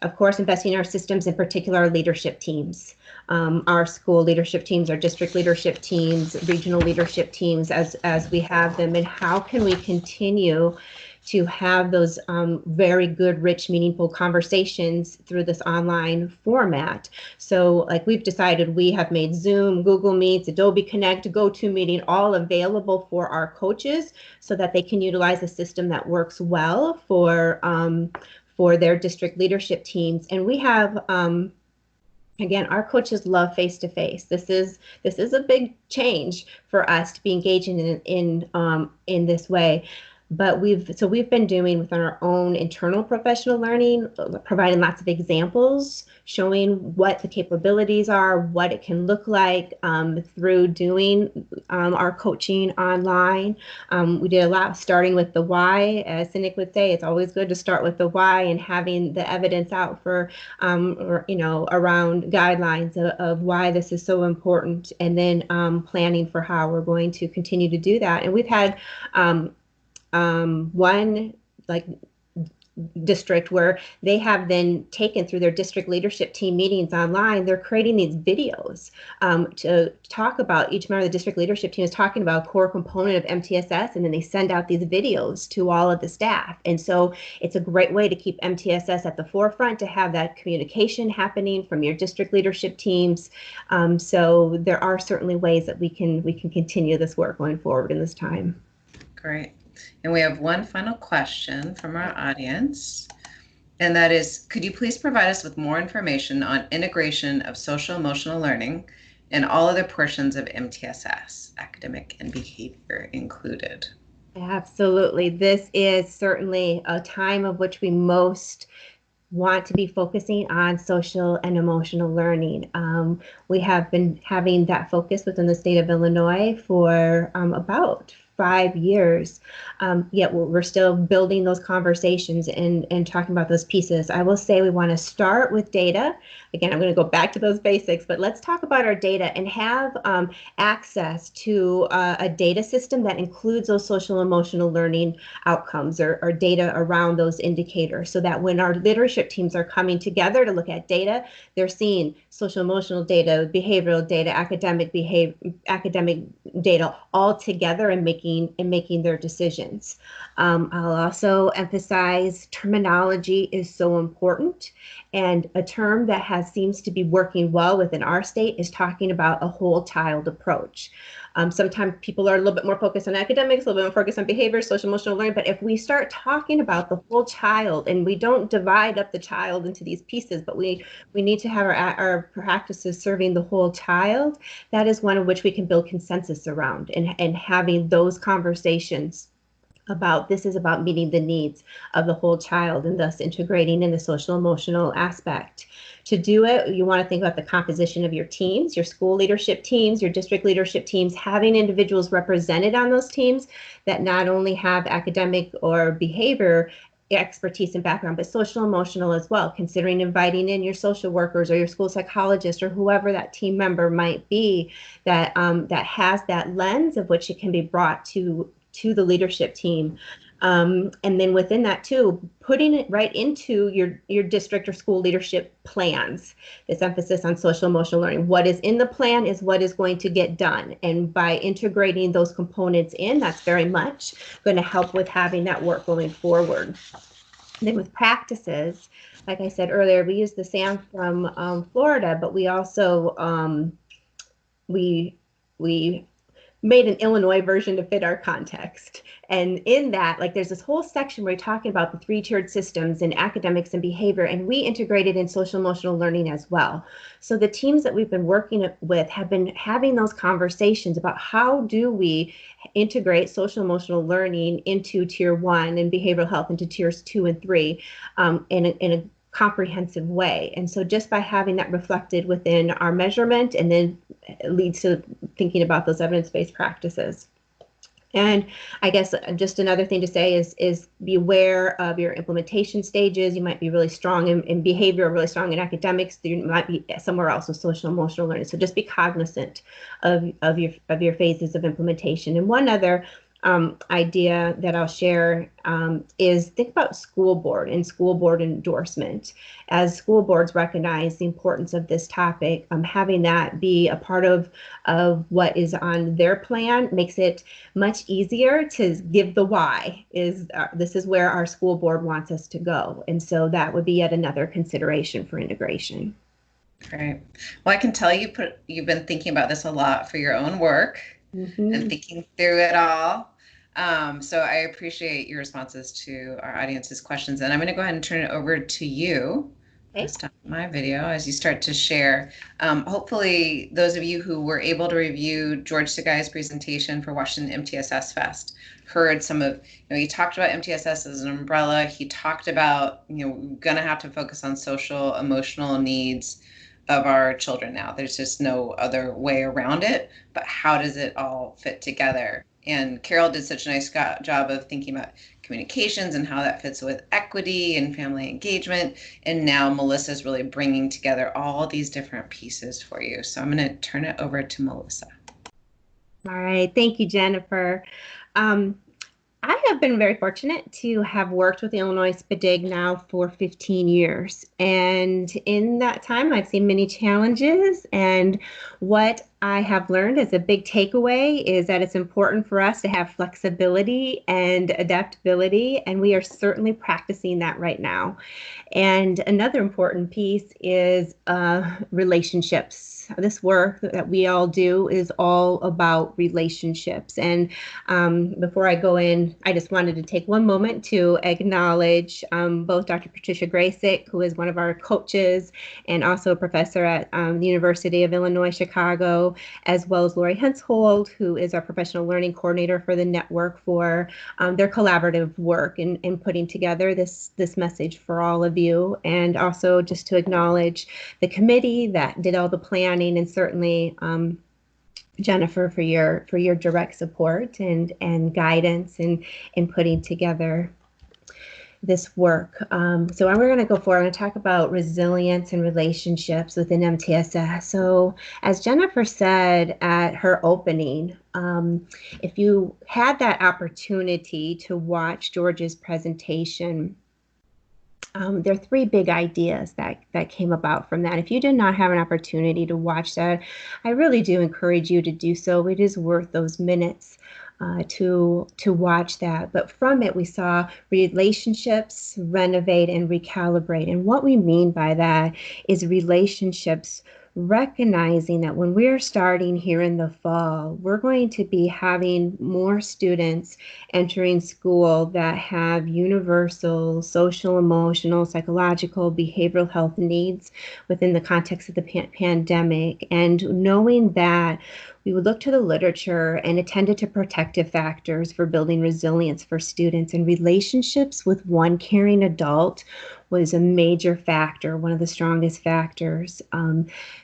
Of course, investing in our systems, in particular our leadership teams, our school leadership teams, our district leadership teams, regional leadership teams, as we have them, and how can we continue to have those very good, rich, meaningful conversations through this online format. So like we've decided, we have made Zoom, Google Meets, Adobe Connect, GoToMeeting all available for our coaches, so that they can utilize a system that works well for their district leadership teams. And we have, again, our coaches love face-to-face. This is a big change for us to be engaging in this way. But we've been doing within our own internal professional learning, providing lots of examples, showing what the capabilities are, what it can look like through doing our coaching online. We did a lot starting with the why. As Cynic would say, it's always good to start with the why, and having the evidence out for, around guidelines of why this is so important, and then planning for how we're going to continue to do that. And we've had one district where they have then taken, through their district leadership team meetings online, they're creating these videos to talk about, each member of the district leadership team is talking about a core component of MTSS, and then they send out these videos to all of the staff. And so it's a great way to keep MTSS at the forefront, to have that communication happening from your district leadership teams. So there are certainly ways that we can continue this work going forward in this time. Great. And we have one final question from our audience, and that is, could you please provide us with more information on integration of social emotional learning and all other portions of MTSS, academic and behavior included? Absolutely. This is certainly a time of which we most want to be focusing on social and emotional learning. We have been having that focus within the state of Illinois for about 5 years, yet we're still building those conversations and talking about those pieces. I will say we want to start with data. Again, I'm going to go back to those basics, but let's talk about our data and have access to a data system that includes those social emotional learning outcomes, or data around those indicators, so that when our leadership teams are coming together to look at data, they're seeing social emotional data, behavioral data, academic data all together, and making their decisions. I'll also emphasize terminology is so important, and a term that seems to be working well within our state is talking about a whole child approach. Sometimes people are a little bit more focused on academics, a little bit more focused on behavior, social emotional learning, but if we start talking about the whole child, and we don't divide up the child into these pieces, but we need to have our practices serving the whole child, that is one of which we can build consensus around, and having those conversations this is about meeting the needs of the whole child and thus integrating in the social emotional aspect. To do it, you want to think about the composition of your teams, your school leadership teams, your district leadership teams, having individuals represented on those teams that not only have academic or behavior expertise and background, but social emotional as well, considering inviting in your social workers or your school psychologist or whoever that team member might be that that has that lens of which it can be brought to the leadership team. And then within that too, putting it right into your district or school leadership plans, this emphasis on social emotional learning. What is in the plan is what is going to get done. And by integrating those components in, that's very much going to help with having that work going forward. Then with practices, like I said earlier, we use the SAM from Florida, but we also, we made an Illinois version to fit our context. And in that, like there's this whole section where we're talking about the 3-tiered systems in academics and behavior, and we integrated in social emotional learning as well. So the teams that we've been working with have been having those conversations about how do we integrate social emotional learning into tier 1 and behavioral health into tiers 2 and 3 in a comprehensive way. And so just by having that reflected within our measurement, and then it leads to thinking about those evidence-based practices. And I guess just another thing to say is be aware of your implementation stages. You might be really strong in behavior, really strong in academics. You might be somewhere else with social emotional learning. So just be cognizant of your phases of implementation. And one other idea that I'll share is think about school board and school board endorsement. As school boards recognize the importance of this topic, having that be a part of what is on their plan makes it much easier to give the why. This is where our school board wants us to go. And so that would be yet another consideration for integration. Great. Well, I can tell you've been thinking about this a lot for your own work. Mm-hmm. And thinking through it all. So I appreciate your responses to our audience's questions. And I'm going to go ahead and turn it over to you. Okay. Stop my video as you start to share. Hopefully, those of you who were able to review George Sagai's presentation for Washington MTSS Fest heard some of, he talked about MTSS as an umbrella. He talked about, we're going to have to focus on social, emotional needs of our children now. There's just no other way around it, but how does it all fit together? And Carol did such a nice job of thinking about communications and how that fits with equity and family engagement. And now Melissa's really bringing together all these different pieces for you. So I'm going to turn it over to Melissa. All right. Thank you, Jennifer. I have been very fortunate to have worked with the Illinois SPDG now for 15 years. And in that time, I've seen many challenges. And what I have learned as a big takeaway is that it's important for us to have flexibility and adaptability. And we are certainly practicing that right now. And another important piece is relationships. This work that we all do is all about relationships. And before I go in, I just wanted to take one moment to acknowledge both Dr. Patricia Graysick, who is one of our coaches and also a professor at the University of Illinois, Chicago, as well as Lori Henshold, who is our professional learning coordinator for the network, for their collaborative work in putting together this message for all of you. And also just to acknowledge the committee that did all the planning, and certainly Jennifer for your direct support and guidance in putting together this work. So we're going to go forward and talk about resilience and relationships within MTSS. So as Jennifer said at her opening, if you had that opportunity to watch George's presentation, there are 3 big ideas that came about from that. If you did not have an opportunity to watch that, I really do encourage you to do so. It is worth those minutes to watch that. But from it, we saw relationships, renovate, and recalibrate. And what we mean by that is relationships recognizing that when we're starting here in the fall, we're going to be having more students entering school that have universal social, emotional, psychological, behavioral health needs within the context of the pandemic. And knowing that, we would look to the literature and attended to protective factors for building resilience for students, and relationships with one caring adult was a major factor, one of the strongest factors.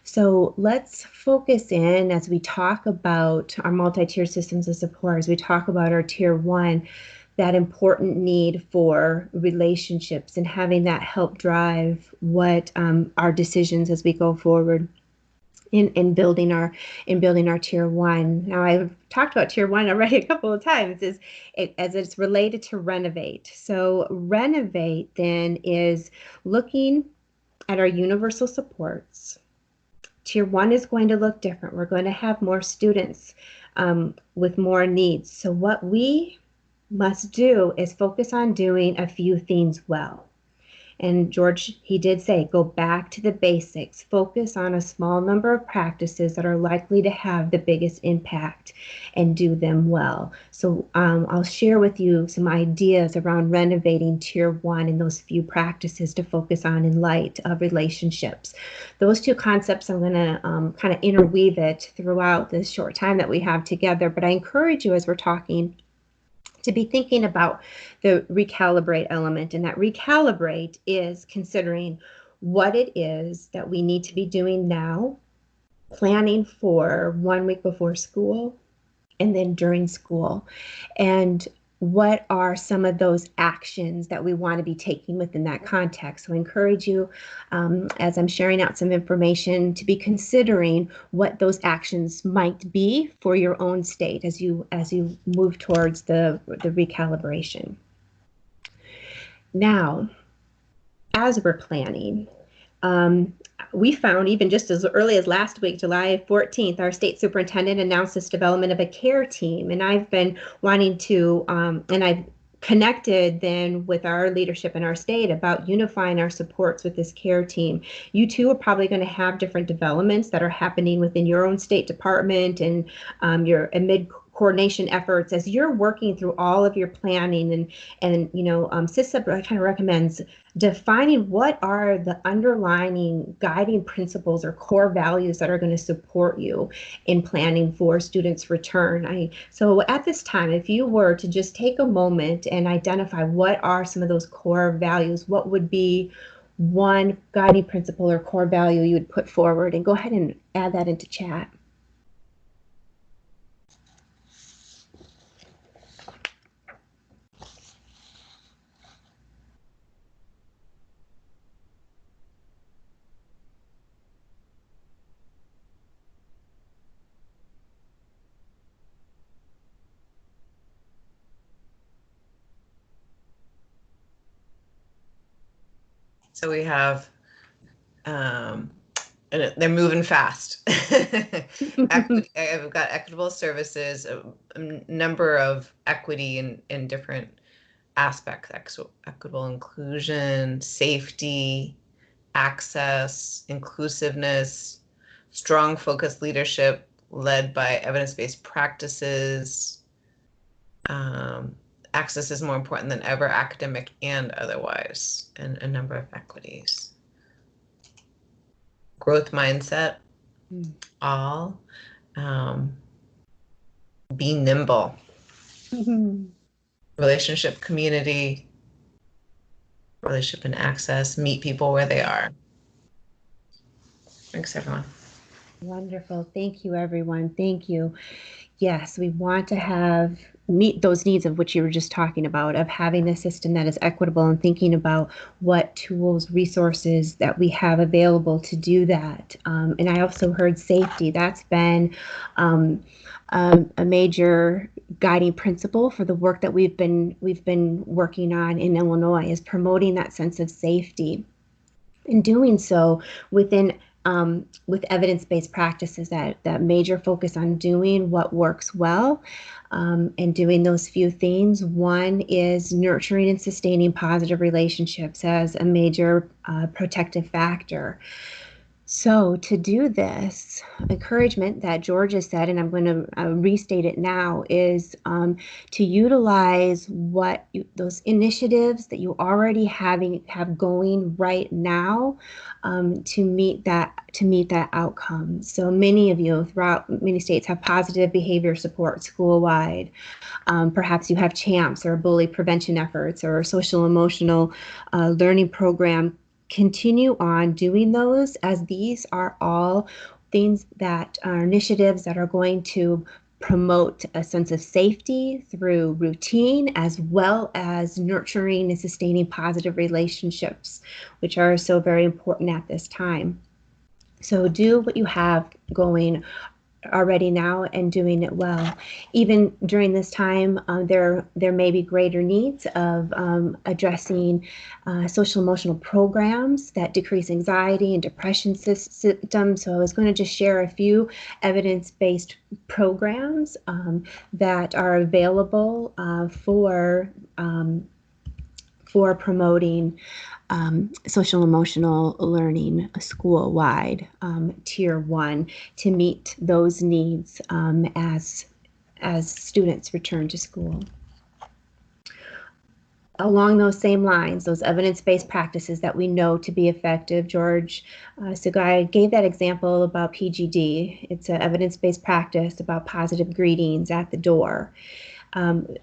So let's focus in as we talk about our multi-tier systems of support, as we talk about our tier one, that important need for relationships and having that help drive what our decisions as we go forward in building our tier one. Now, I've talked about tier one already a couple of times as it's related to renovate. So renovate then is looking at our universal supports. Tier one is going to look different. We're going to have more students with more needs. So what we must do is focus on doing a few things well. And George, he did say, go back to the basics, focus on a small number of practices that are likely to have the biggest impact and do them well. So I'll share with you some ideas around renovating tier one and those few practices to focus on in light of relationships. Those two concepts, I'm gonna kind of interweave it throughout this short time that we have together, but I encourage you as we're talking to be thinking about the recalibrate element. And that recalibrate is considering what it is that we need to be doing now, planning for 1 week before school, and then during school. And what are some of those actions that we want to be taking within that context? So I encourage you, as I'm sharing out some information, to be considering what those actions might be for your own state as you move towards the recalibration. Now, as we're planning, we found even just as early as last week, July 14th, our state superintendent announced this development of a care team. And I've been wanting to, and I've connected then with our leadership in our state about unifying our supports with this care team. You too are probably going to have different developments that are happening within your own state department and your amid coordination efforts as you're working through all of your planning. And you know, CISA kind of recommends defining what are the underlying guiding principles or core values that are going to support you in planning for students' return. So at this time, if you were to just take a moment and identify what are some of those core values, what would be one guiding principle or core value you would put forward, and go ahead and add that into chat. So we have, and they're moving fast. I've got equitable services, a number of equity in different aspects, equitable inclusion, safety, access, inclusiveness, strong focused leadership led by evidence-based practices. Access is more important than ever, academic and otherwise, and a number of equities. Growth mindset, all. Be nimble. Relationship community, relationship and access, meet people where they are. Thanks, everyone. Wonderful. Thank you, everyone. Thank you. Yes, we want to meet those needs of which you were just talking about, of having a system that is equitable and thinking about what tools, resources that we have available to do that. And I also heard safety. That's been a major guiding principle for the work that we've been working on in Illinois, is promoting that sense of safety. In doing so within with evidence-based practices, that major focus on doing what works well and doing those few things. One is nurturing and sustaining positive relationships as a major protective factor. So to do this, encouragement that George has said, and I'm going to restate it now, is to utilize those initiatives that you already have going right now to meet that outcome. So many of you throughout many states have positive behavior support school-wide. Perhaps you have CHAMPS or bully prevention efforts or social emotional learning program. Continue on doing those, as these are all things that are initiatives that are going to promote a sense of safety through routine, as well as nurturing and sustaining positive relationships, which are so very important at this time. So do what you have going already now and doing it well. Even during this time, there may be greater needs of addressing social emotional programs that decrease anxiety and depression symptoms. So I was going to just share a few evidence-based programs that are available for promoting social emotional learning school-wide, tier 1, to meet those needs as students return to school. Along those same lines, those evidence-based practices that we know to be effective, George Sugai gave that example about PGD. It's an evidence-based practice about positive greetings at the door.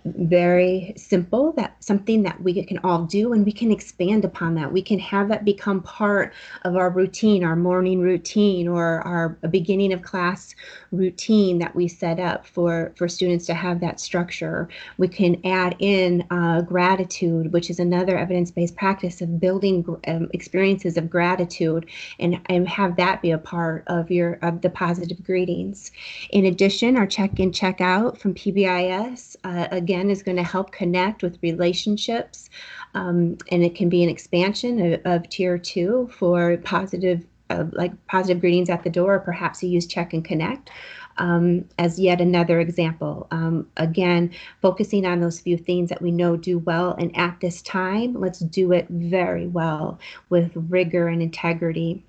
Very simple, that's something that we can all do, and we can expand upon that. We can have that become part of our routine, our morning routine, or our beginning of class routine that we set up for students to have that structure. We can add in gratitude, which is another evidence-based practice of building experiences of gratitude, and have that be a part of the positive greetings. In addition, our check-in, check-out from PBIS again is going to help connect with relationships, and it can be an expansion of tier 2 for positive positive greetings at the door. Perhaps you use check and connect as yet another example. Again, focusing on those few things that we know do well, and at this time, let's do it very well with rigor and integrity.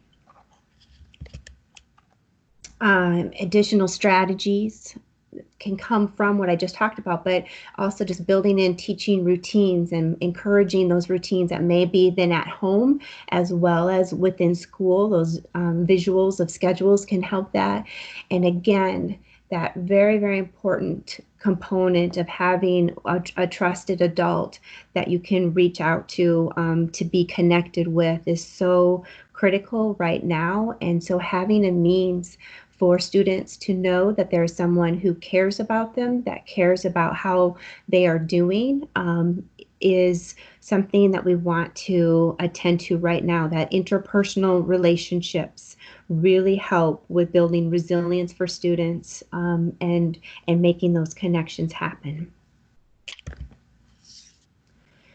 Additional strategies can come from what I just talked about, but also just building in teaching routines and encouraging those routines that may be then at home as well as within school. Those visuals of schedules can help that. And again, that very, very important component of having a trusted adult that you can reach out to be connected with is so critical right now. And so having a means for students to know that there's someone who cares about them, that cares about how they are doing, is something that we want to attend to right now. That interpersonal relationships really help with building resilience for students, and making those connections happen.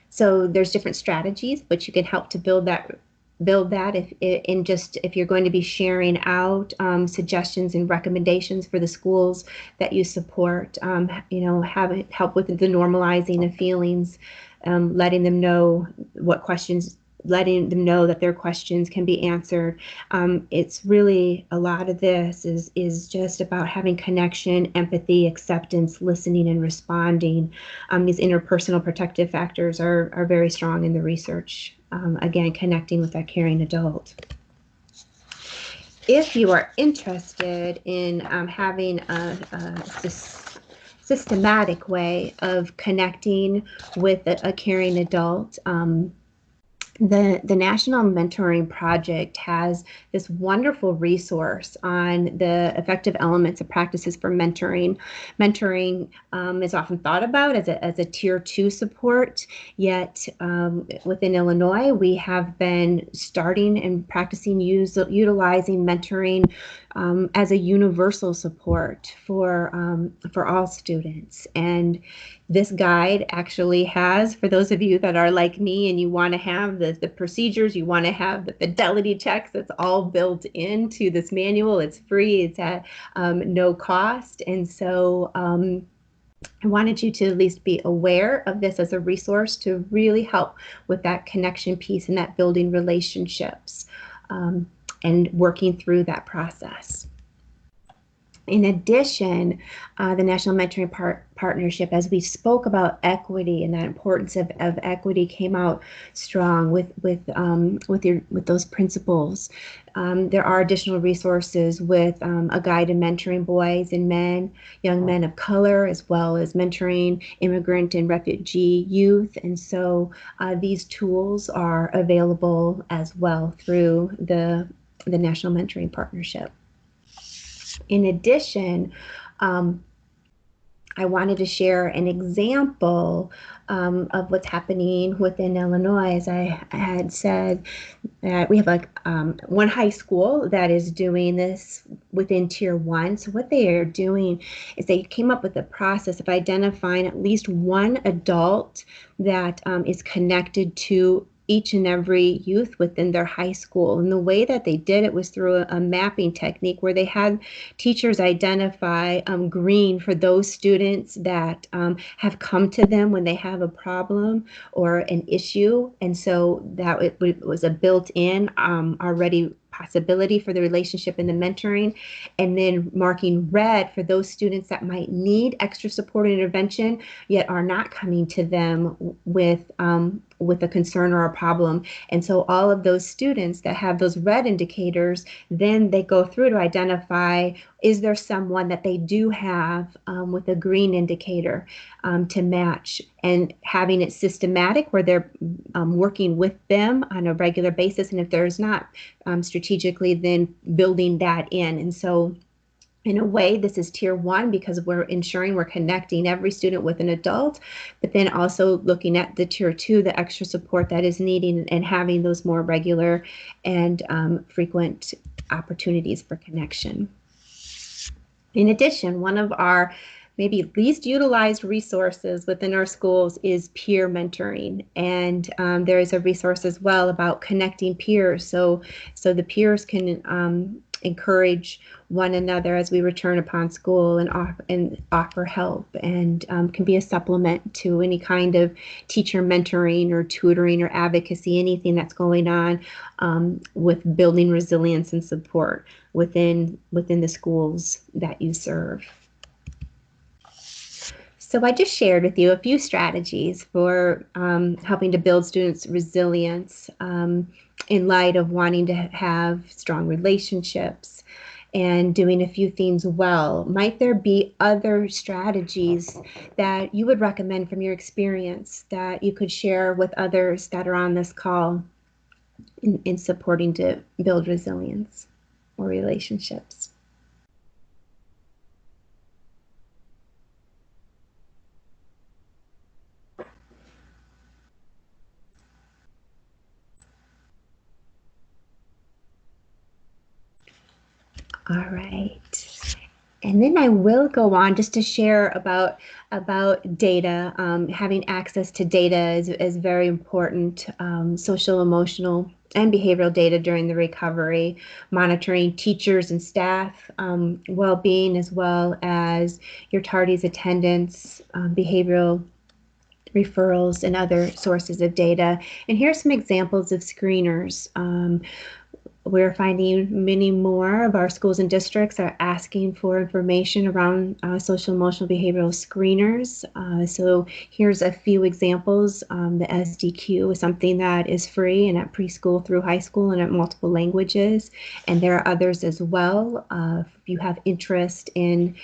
So there's different strategies, but you can help to build that if you're going to be sharing out suggestions and recommendations for the schools that you support, have it help with the normalizing of feelings, letting them know that their questions can be answered. It's really, a lot of this is just about having connection, empathy, acceptance, listening, and responding. These interpersonal protective factors are very strong in the research. Again, connecting with that caring adult. If you are interested in having a systematic way of connecting with a caring adult, the National Mentoring Project has this wonderful resource on the effective elements of practices for mentoring. Mentoring is often thought about as a tier 2 support, yet within Illinois, we have been starting and practicing utilizing mentoring as a universal support for all students. And this guide actually has, for those of you that are like me and you want to have the procedures, you want to have the fidelity checks, it's all built into this manual. It's free, it's at no cost. And so I wanted you to at least be aware of this as a resource to really help with that connection piece and that building relationships. and working through that process. In addition, the National Mentoring Partnership, as we spoke about equity and the importance of equity, came out strong with those principles. There are additional resources with a guide to mentoring boys and men, young men of color, as well as mentoring immigrant and refugee youth. And so these tools are available as well through the National Mentoring Partnership. In addition, I wanted to share an example of what's happening within Illinois. As I had said, we have one high school that is doing this within Tier 1. So what they are doing is they came up with a process of identifying at least one adult that is connected to each and every youth within their high school. And the way that they did it was through a mapping technique where they had teachers identify green for those students that have come to them when they have a problem or an issue. And so that it was a built-in already possibility for the relationship and the mentoring, and then marking red for those students that might need extra support and intervention yet are not coming to them with a concern or a problem. And so all of those students that have those red indicators, then they go through to identify, is there someone that they do have with a green indicator to match, and having it systematic where they're working with them on a regular basis. And if there's not, strategically then building that in. And so in a way, this is Tier 1 because we're ensuring we're connecting every student with an adult, but then also looking at the Tier 2, the extra support that is needed, and having those more regular and frequent opportunities for connection. In addition, one of our maybe least utilized resources within our schools is peer mentoring. And there is a resource as well about connecting peers. So the peers can encourage one another as we return upon school and offer help, and can be a supplement to any kind of teacher mentoring or tutoring or advocacy, anything that's going on with building resilience and support within the schools that you serve. So I just shared with you a few strategies for helping to build students' resilience in light of wanting to have strong relationships and doing a few things well. Might there be other strategies that you would recommend from your experience that you could share with others that are on this call in supporting to build resilience or relationships? All right. And then I will go on just to share about data. Having access to data is very important. Social, emotional, and behavioral data during the recovery, monitoring teachers and staff well-being, as well as your tardy's attendance, behavioral referrals, and other sources of data. And here's some examples of screeners. We're finding many more of our schools and districts are asking for information around social, emotional, behavioral screeners. So here's a few examples. The SDQ is something that is free and at preschool through high school and at multiple languages. And there are others as well. If you have interest in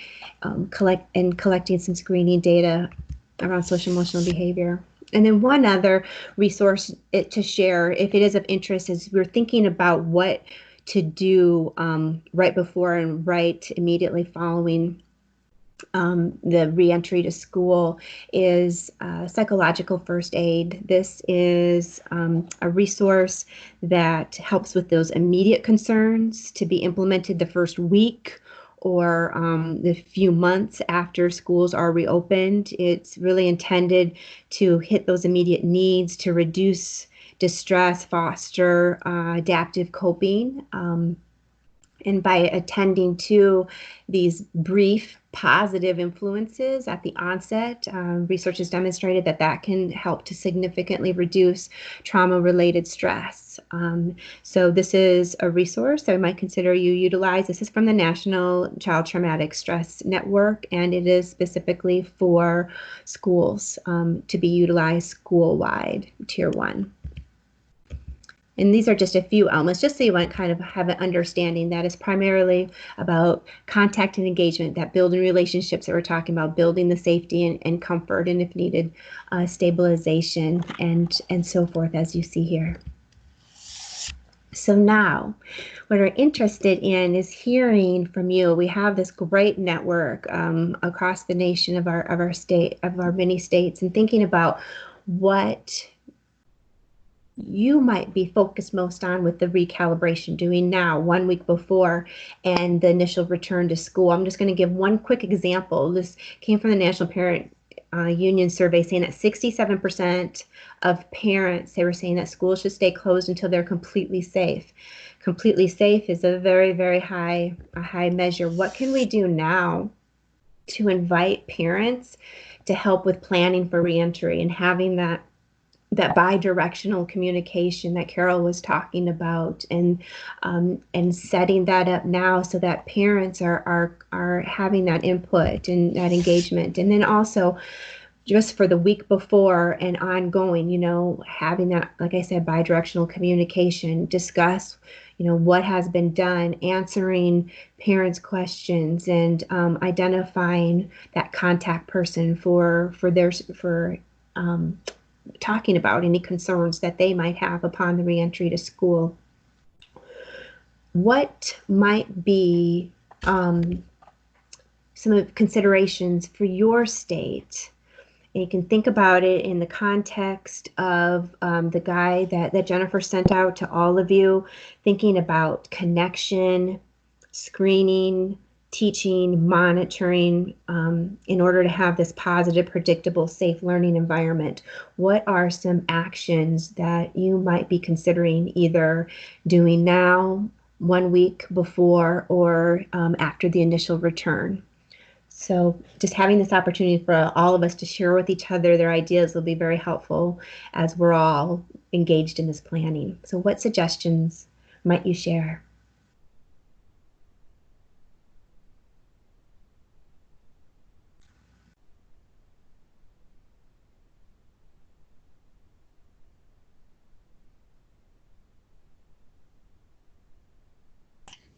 collecting some screening data around social, emotional behavior. And then one other resource to share, if it is of interest, is we're thinking about what to do right before and right immediately following the reentry to school is psychological first aid. This is a resource that helps with those immediate concerns to be implemented the first week or the few months after schools are reopened. It's really intended to hit those immediate needs to reduce distress, foster adaptive coping. And by attending to these brief positive influences at the onset, research has demonstrated that that can help to significantly reduce trauma-related stress. So this is a resource that I might consider you utilize. This is from the National Child Traumatic Stress Network, and it is specifically for schools to be utilized school-wide, Tier 1. And these are just a few elements, just so you want to kind of have an understanding that it's primarily about contact and engagement, that building relationships that we're talking about, building the safety and comfort, and if needed, stabilization and so forth, as you see here. So now, what we're interested in is hearing from you. We have this great network across the nation of our state, of our many states, and thinking about what you might be focused most on with the recalibration doing now, 1 week before, and the initial return to school. I'm just going to give one quick example. This came from the National Parent Union survey, saying that 67% of parents, they were saying that schools should stay closed until they're completely safe. Completely safe is a very, very high measure. What can we do now to invite parents to help with planning for reentry and having that bi-directional communication that Carol was talking about, and setting that up now so that parents are having that input and that engagement, and then also just for the week before and ongoing, having that, like I said, bi-directional communication, discuss, what has been done, answering parents' questions, and identifying that contact person for talking about any concerns that they might have upon the reentry to school. What might be some of considerations for your state? And you can think about it in the context of the guide that Jennifer sent out to all of you, thinking about connection, screening, teaching, monitoring, in order to have this positive, predictable, safe learning environment. What are some actions that you might be considering either doing now, 1 week before, or after the initial return? So just having this opportunity for all of us to share with each other their ideas will be very helpful as we're all engaged in this planning. So what suggestions might you share?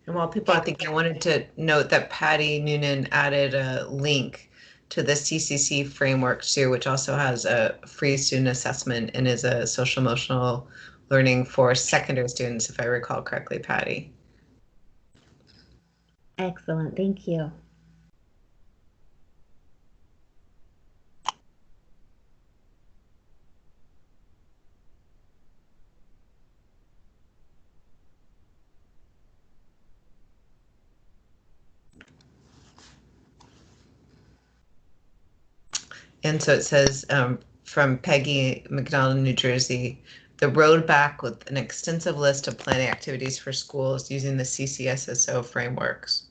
And while people are thinking, I wanted to note that Patty Noonan added a link to the CCC framework too, which also has a free student assessment and is a social emotional learning for secondary students, if I recall correctly, Patty. Excellent, thank you. And so it says from Peggy McDonald, New Jersey, the road back with an extensive list of planning activities for schools using the CCSSO frameworks.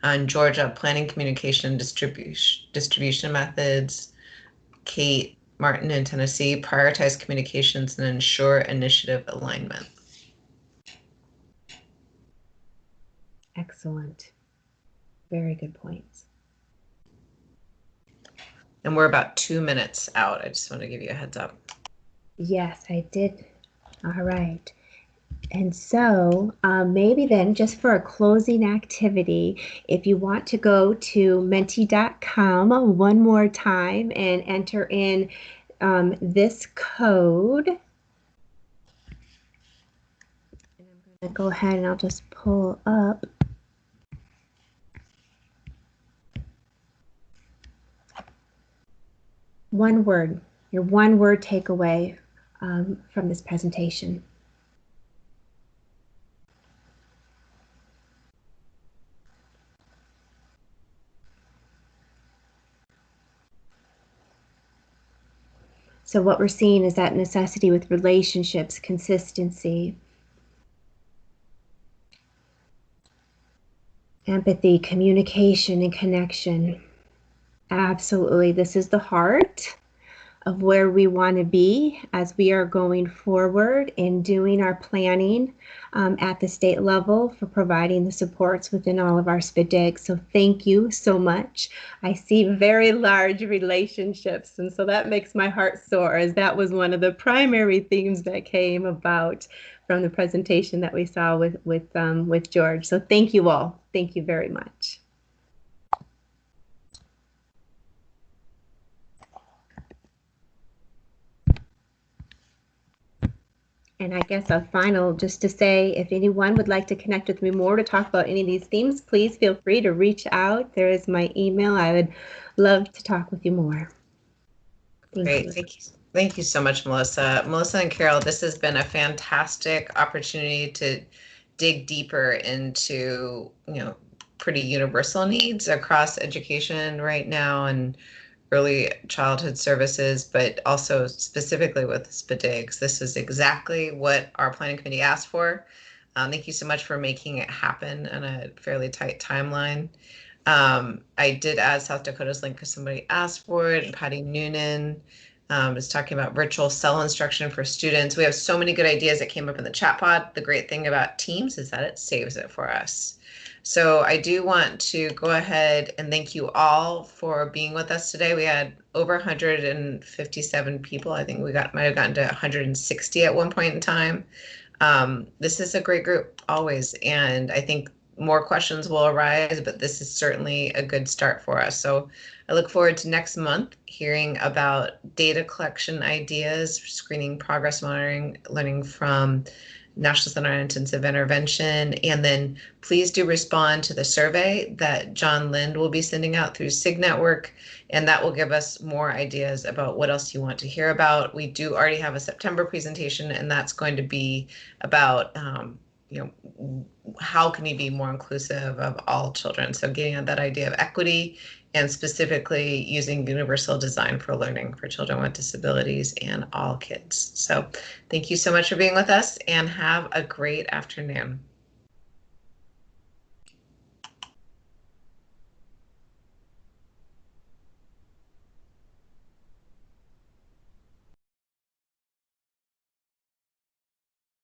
On Georgia, planning, communication, distribution methods. Kate Martin in Tennessee, prioritize communications and ensure initiative alignment. Excellent. Very good points. And we're about 2 minutes out. I just want to give you a heads up. Yes, I did. All right. And so maybe then just for a closing activity, if you want to go to menti.com one more time and enter in this code. And I'm going to go ahead and I'll just pull up. One word, your one word takeaway from this presentation. So what we're seeing is that necessity with relationships, consistency. Empathy, communication, and connection. Absolutely. This is the heart of where we want to be as we are going forward in doing our planning at the state level for providing the supports within all of our SPDGs. So thank you so much. I see very large relationships, and so that makes my heart soar, as that was one of the primary themes that came about from the presentation that we saw with George. So thank you all. Thank you very much. And I guess a final, just to say, if anyone would like to connect with me more to talk about any of these themes, please feel free to reach out. There is my email. I would love to talk with you more. Great. Thank you so much, Melissa. Melissa and Carol, this has been a fantastic opportunity to dig deeper into, pretty universal needs across education right now and early childhood services, but also specifically with SPDGs. This is exactly what our planning committee asked for. Thank you so much for making it happen in a fairly tight timeline. I did add South Dakota's link because somebody asked for it. Patty Noonan is talking about virtual cell instruction for students. We have so many good ideas that came up in the chat pod. The great thing about Teams is that it saves it for us. So I do want to go ahead and thank you all for being with us today. We had over 157 people. I think we might have gotten to 160 at one point in time. This is a great group always, and I think more questions will arise, but this is certainly a good start for us. So I look forward to next month hearing about data collection ideas, screening, progress monitoring, learning from National Center on Intensive Intervention, and then please do respond to the survey that John Lind will be sending out through SIG Network, and that will give us more ideas about what else you want to hear about. We do already have a September presentation, and that's going to be about how can you be more inclusive of all children? So getting at that idea of equity and specifically using universal design for learning for children with disabilities and all kids. So thank you so much for being with us and have a great afternoon.